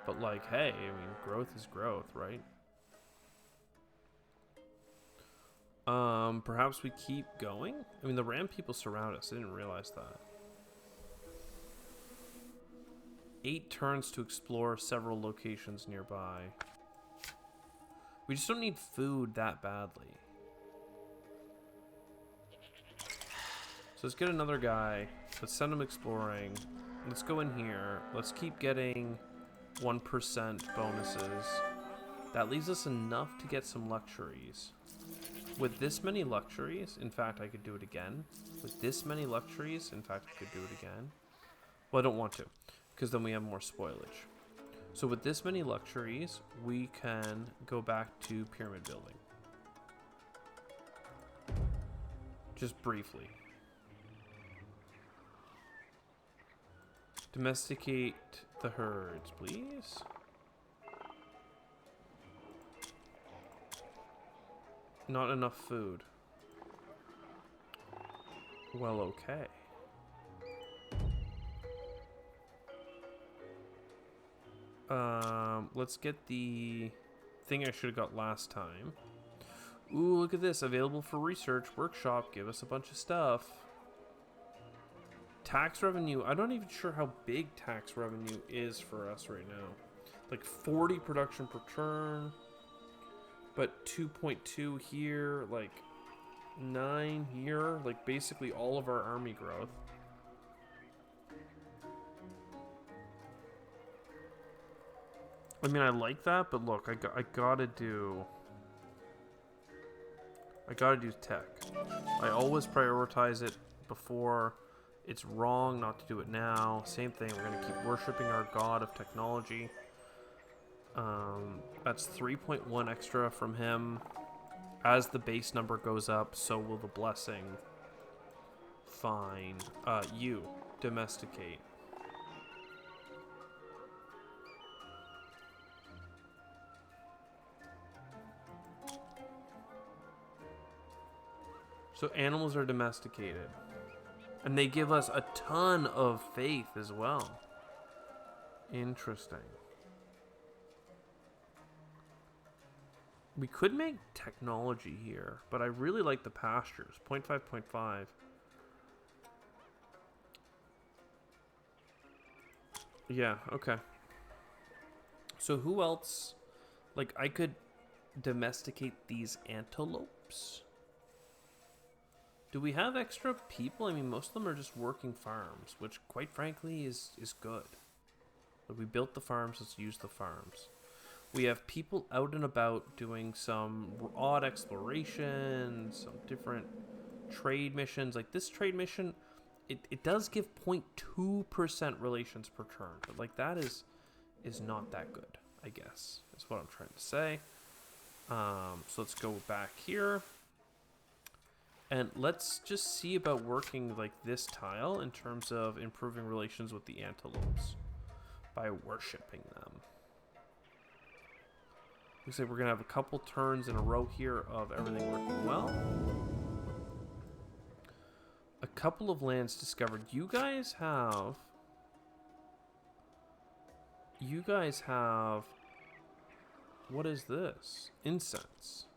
But like, hey, I mean, growth is growth, right? Perhaps we keep going? I mean, the ram people surround us. I didn't realize that. 8 turns to explore several locations nearby. We just don't need food that badly. So let's get another guy. Let's send him exploring. Let's go in here. Let's keep getting 1% bonuses. That leaves us enough to get some luxuries. With this many luxuries, in fact, I could do it again. With this many luxuries, in fact, I could do it again. Well, I don't want to, because then we have more spoilage. So with this many luxuries, we can go back to pyramid building. Just briefly. Domesticate the herds, please. Not enough food. Well, okay. Let's get the thing I should have got last time. Ooh, look at this. Available for research. Workshop. Give us a bunch of stuff. Tax revenue. I'm not even sure how big tax revenue is for us right now. Like 40 production per turn. But 2.2 here. Like 9 here. Like basically all of our army growth. I mean, I like that, but look, I gotta do tech. I always prioritize it before. It's wrong not to do it now. Same thing, we're gonna keep worshiping our god of technology. That's 3.1 extra from him. As the base number goes up, so will the blessing. Fine. You, domesticate. So animals are domesticated. And they give us a ton of faith as well. Interesting. We could make technology here, but I really like the pastures. 0.5, 0.5. Yeah, okay. So who else? Like, I could domesticate these antelopes. Do we have extra people? I mean, most of them are just working farms, which, quite frankly, is good. Like, we built the farms, let's use the farms. We have people out and about doing some odd exploration, some different trade missions. Like, this trade mission, it does give 0.2% relations per turn. But, like, that is not that good, I guess, is what I'm trying to say. So let's go back here. And let's just see about working like this tile in terms of improving relations with the antelopes by worshipping them. Looks like we're gonna have a couple turns in a row here of everything working well. A couple of lands discovered. You guys have what is this? Incense.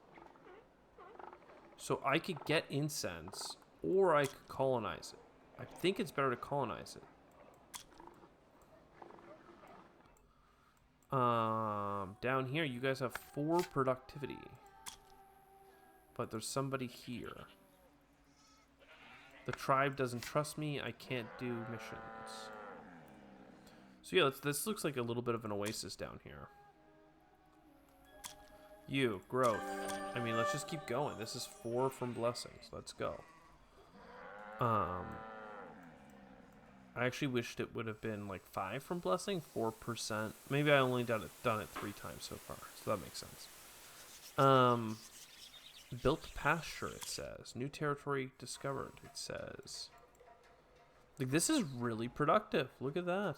So I could get incense, or I could colonize it. I think it's better to colonize it. Down here, you guys have 4 productivity. but there's somebody here. The tribe doesn't trust me. I can't do missions. So yeah, this looks like a little bit of an oasis down here. You, growth. I mean, let's just keep going. This is 4 from blessings. Let's go. I actually wished it would have been like 5 from blessing, 4%. Maybe I only done it 3 times so far, so that makes sense. Built pasture, it says. New territory discovered, it says. Like, this is really productive. Look at that.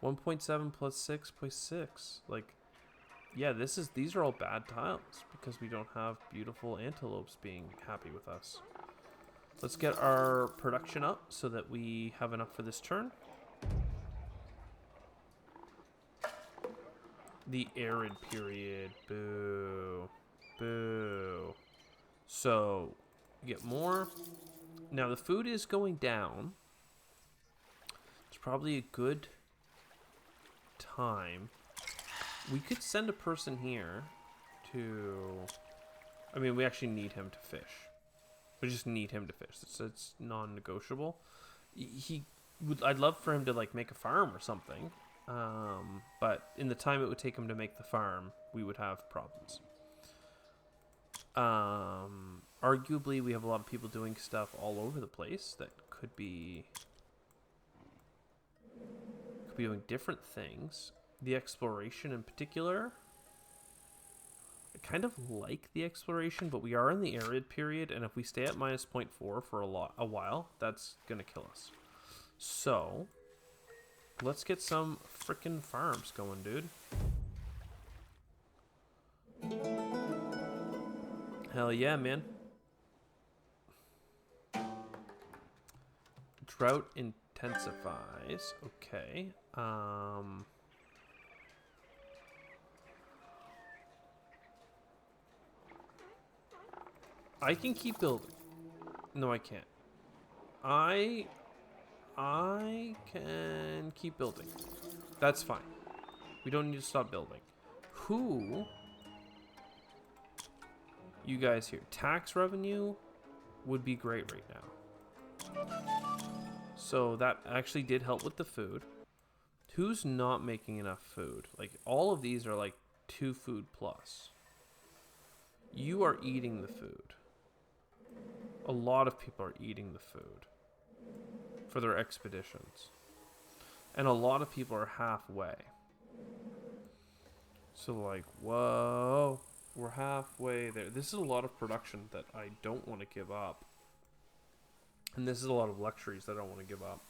1.7 plus 6.6. Like, yeah, these are all bad tiles because we don't have beautiful antelopes being happy with us. Let's get our production up so that we have enough for this turn. The arid period. Boo. Boo. So, get more. Now, the food is going down. It's probably a good time. We could send a person here to... I mean, we actually need him to fish. We just need him to fish. It's non-negotiable. I'd love for him to like make a farm or something. But in the time it would take him to make the farm, we would have problems. Arguably, we have a lot of people doing stuff all over the place that could be doing different things. The exploration in particular. I kind of like the exploration, but we are in the arid period, and if we stay at minus 0.4 for a while, that's gonna kill us. So, let's get some frickin' farms going, dude. Hell yeah, man. Drought intensifies. Okay. I can keep building. No, I can't. I can keep building. That's fine. We don't need to stop building. Who? You guys here. Tax revenue would be great right now. So that actually did help with the food. Who's not making enough food? Like, all of these are like 2 food plus. You are eating the food. A lot of people are eating the food for their expeditions. And a lot of people are halfway. So like, whoa, we're halfway there. This is a lot of production that I don't want to give up. And this is a lot of luxuries that I don't want to give up.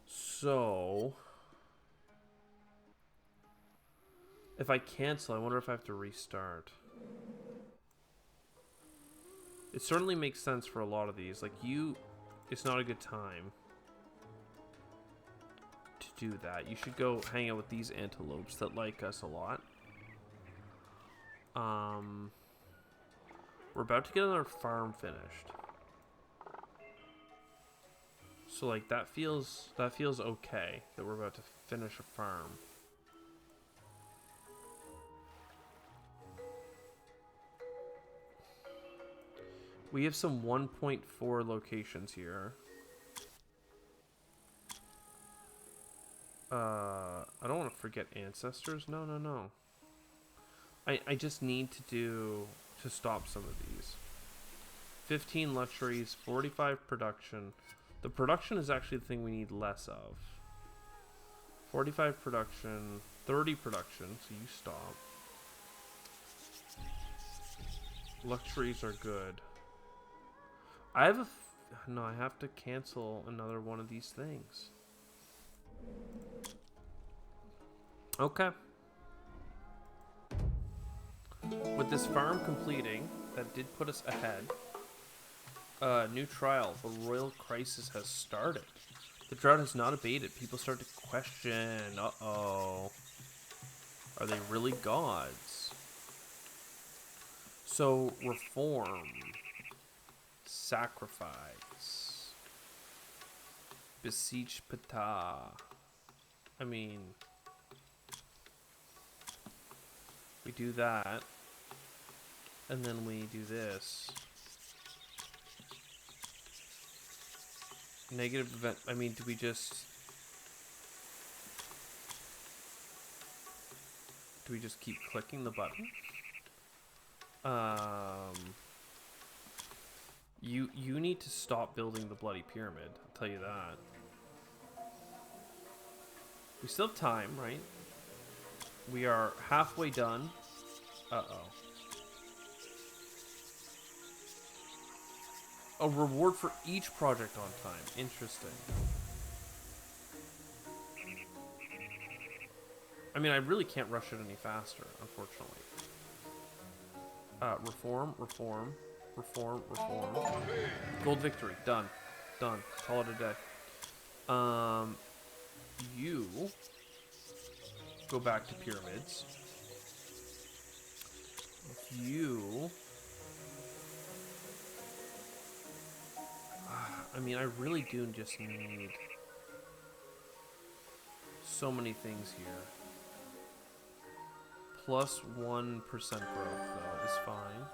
So, if I cancel, I wonder if I have to restart. It certainly makes sense for a lot of these. Like, it's not a good time to do that. You should go hang out with these antelopes that like us a lot. We're about to get another farm finished. So like that feels okay that we're about to finish a farm. We have some 1.4 locations here. I don't want to forget ancestors. No. I just need to stop some of these. 15 luxuries, 45 production. The production is actually the thing we need less of. 45 production, 30 production, so you stop. Luxuries are good. I have no, I have to cancel another one of these things. Okay. With this farm completing, that did put us ahead. New trial. The royal crisis has started. The drought has not abated. People start to question, uh-oh. Are they really gods? So, reform. Sacrifice. Beseech Ptah. I mean, we do that. And then we do this. Negative event. I mean, do we just keep clicking the button? You need to stop building the bloody pyramid. I'll tell you that. We still have time, right? We are halfway done. Uh-oh. A reward for each project on time. Interesting. I mean, I really can't rush it any faster, unfortunately. Reform, reform, reform, reform. Gold victory. Done. Done. Call it a day. You go back to pyramids. You... I mean, I really do just need so many things here. Plus 1% growth, though, is fine.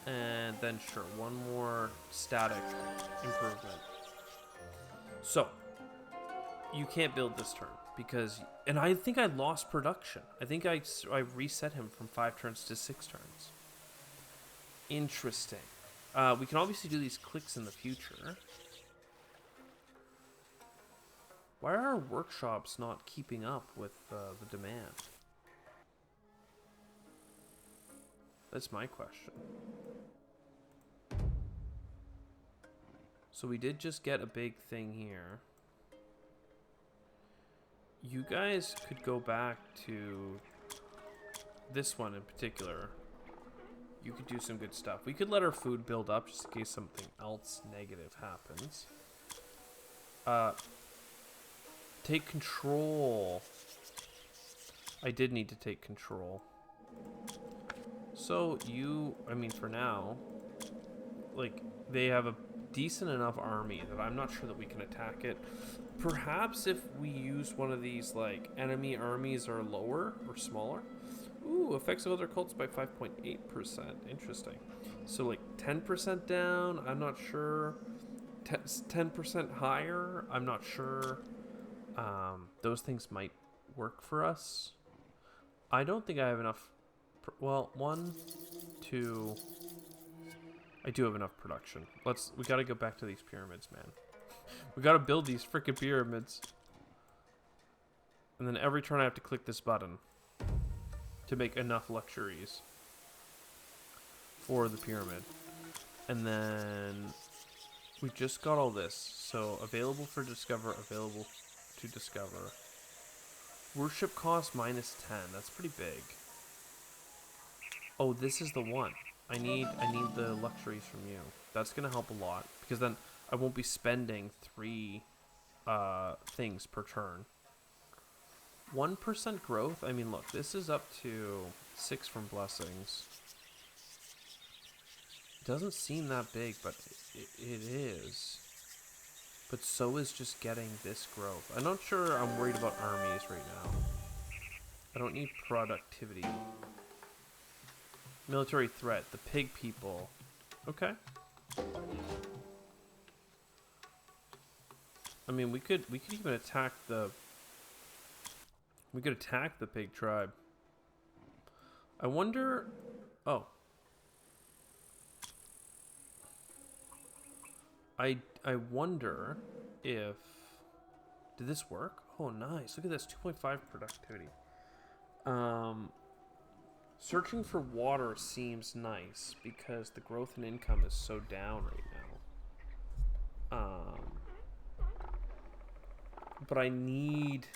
And then, sure, one more static improvement. So, you can't build this turn, because... And I think I lost production. I think I reset him from 5 turns to 6 turns. Interesting. We can obviously do these clicks in the future. Why are our workshops not keeping up with the demand? That's my question. So we did just get a big thing here. You guys could go back to this one in particular. You could do some good stuff. We could let our food build up just in case something else negative happens. Take control. I did need to take control. So you, I mean, for now, like, they have a decent enough army that I'm not sure that we can attack it. Perhaps if we use one of these, like, enemy armies are lower or smaller. Ooh, effects of other cults by 5.8%. Interesting. So, like, 10% down, I'm not sure. 10% higher, I'm not sure. Those things might work for us. I don't think I have enough... Well, 1, 2... I do have enough production. We gotta go back to these pyramids, man. We gotta build these freaking pyramids. And then every turn I have to click this button to make enough luxuries for the pyramid. And then we just got all this. So available for discover, available to discover. Worship cost -10. That's pretty big. Oh, this is the one. I need the luxuries from you. That's gonna help a lot because then I won't be spending 3 things per turn. 1% growth. I mean, look, this is up to 6 from blessings. It doesn't seem that big, but it is. But so is just getting this growth. I'm not sure I'm worried about armies right now. I don't need productivity. Military threat. The pig people. Okay. I mean, we could even attack the... We could attack the pig tribe. I wonder... Oh. I wonder if... Did this work? Oh, nice. Look at this. 2.5 productivity. Searching for water seems nice because the growth in income is so down right now. But I need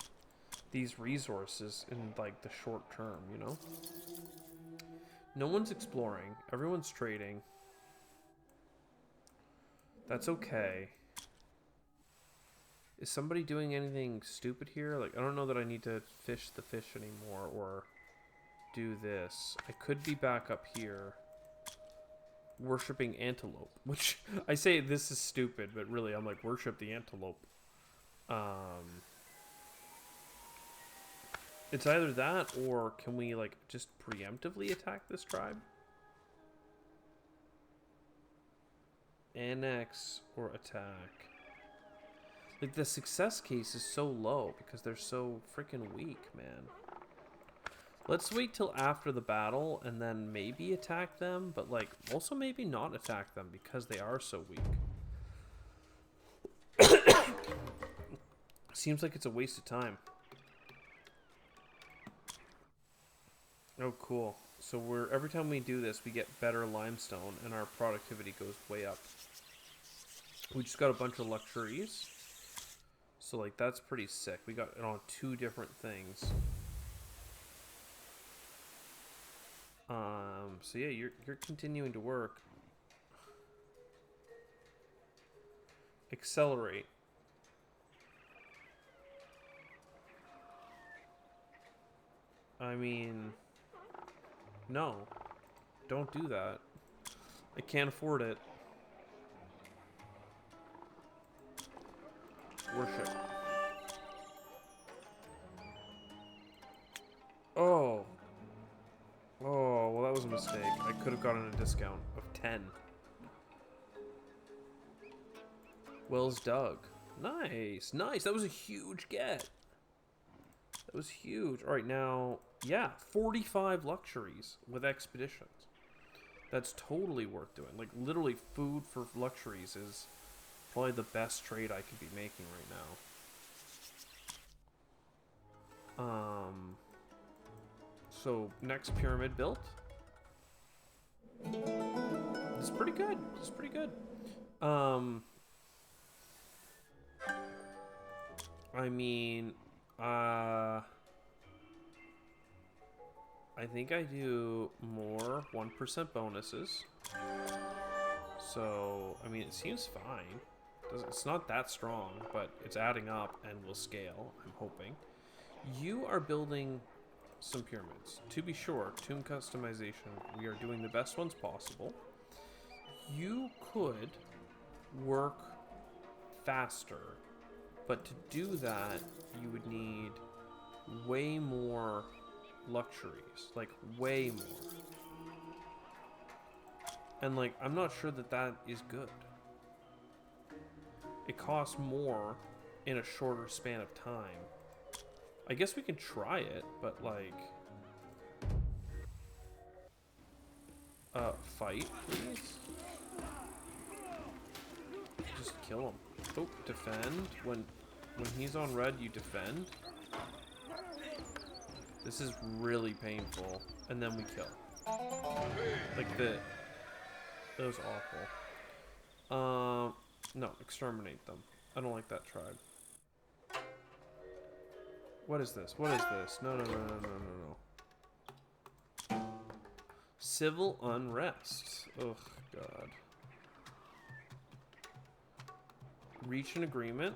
these resources in, like, the short term, you know? No one's exploring. Everyone's trading. That's okay. Is somebody doing anything stupid here? Like, I don't know that I need to fish the fish anymore or do this. I could be back up here worshipping antelope, which I say this is stupid, but really I'm like, worship the antelope. It's either that or can we, like, just preemptively attack this tribe? Annex or attack. Like, the success case is so low because they're so freaking weak, man. Let's wait till after the battle and then maybe attack them, but, like, also maybe not attack them because they are so weak. Seems like it's a waste of time. Oh, cool. So every time we do this, we get better limestone and our productivity goes way up. We just got a bunch of luxuries. So, like, that's pretty sick. We got it on 2 different things. So yeah, you're continuing to work. Accelerate. I mean, no. Don't do that. I can't afford it. Worship. Oh. Oh, well, that was a mistake. I could have gotten a discount of 10. Wells dug. Nice. Nice. That was a huge get. That was huge. All right, now, yeah, 45 luxuries with expeditions. That's totally worth doing. Like, literally, food for luxuries is probably the best trade I could be making right now. So, next pyramid built. It's pretty good. It's pretty good. I mean, I think I do more 1% bonuses. So, I mean, it seems fine. It's not that strong, but it's adding up and will scale, I'm hoping. You are building some pyramids. To be sure, tomb customization, we are doing the best ones possible. You could work faster, but to do that, you would need way more luxuries. Like, way more. And, like, I'm not sure that that is good. It costs more in a shorter span of time. I guess we can try it, but, like... fight, please? Just kill him. Oh, defend. When he's on red, you defend. This is really painful. And then we kill. Like, that was awful. No, exterminate them. I don't like that tribe. What is this? What is this? No, no, no, no, no, no, no. Civil unrest. Ugh, God. Reach an agreement.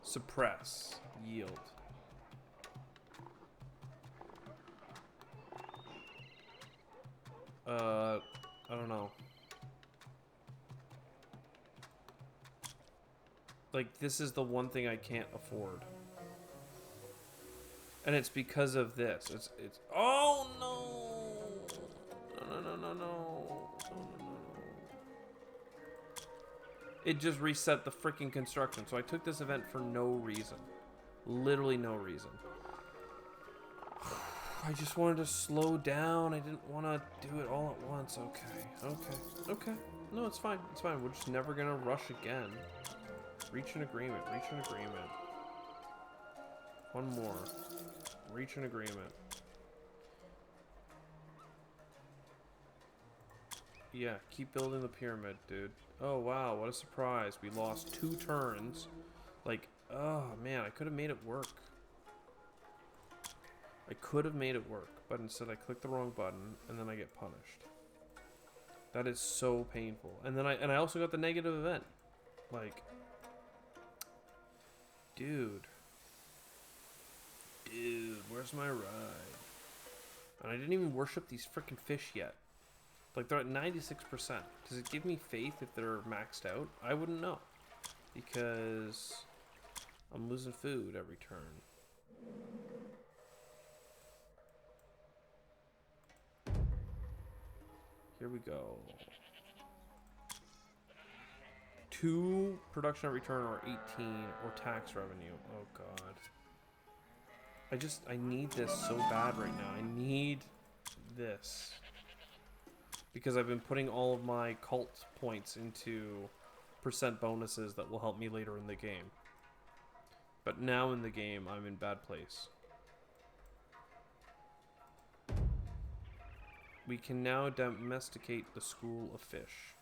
Suppress. Yield. I don't know. Like, this is the one thing I can't afford. And it's because of this. It's oh no! No, no, no, no, no. No, no, no. It just reset the freaking construction. So I took this event for no reason. Literally no reason. I just wanted to slow down. I didn't want to do it all at once. Okay, okay, okay. No, it's fine. It's fine. We're just never going to rush again. Reach an agreement. Reach an agreement. One more. Reach an agreement. Yeah, keep building the pyramid, dude. Oh, wow, what a surprise. We lost 2 turns. Like, oh, man, I could have made it work. I could have made it work, but instead I clicked the wrong button, and then I get punished. That is so painful. And then I also got the negative event. Like, dude. Dude, where's my ride? And I didn't even worship these freaking fish yet. Like, they're at 96%. Does it give me faith if they're maxed out? I wouldn't know. Because I'm losing food every turn. Here we go. 2 production at return or 18 or tax revenue. Oh god. I need this so bad right now. I need this. Because I've been putting all of my cult points into percent bonuses that will help me later in the game. But now in the game, I'm in bad place. We can now domesticate the school of fish.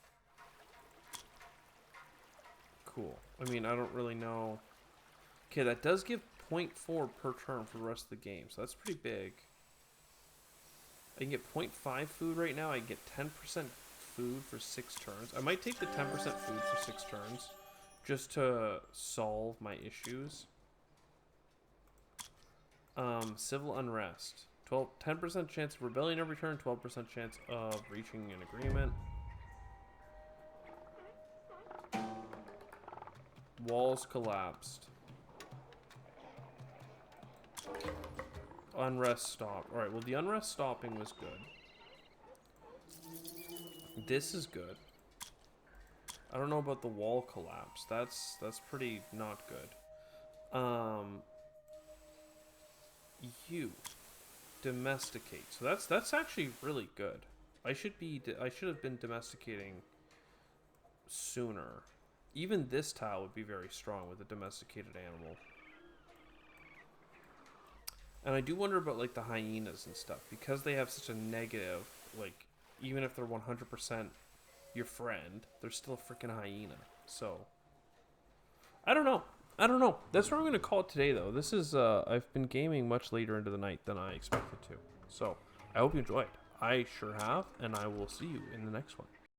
Cool. I mean, I don't really know. Okay, that does give 0.4 per turn for the rest of the game, so that's pretty big. I can get 0.5 food right now. I can get 10% food for 6 turns. I might take the 10% food for 6 turns just to solve my issues. Civil unrest. 10% chance of rebellion every turn, 12% chance of reaching an agreement. Walls collapsed. Unrest stopped. Alright, well the unrest stopping was good. This is good. I don't know about the wall collapse. That's pretty not good. You domesticate. So that's actually really good. I should have been domesticating sooner. Even this tile would be very strong with a domesticated animal. And I do wonder about like the hyenas and stuff, because they have such a negative, like, even if they're 100% your friend, they're still a freaking hyena. So I don't know. That's where I'm going to call it today, though. This is I've been gaming much later into the night than I expected to. So I hope you enjoyed. I sure have, and I will see you in the next one.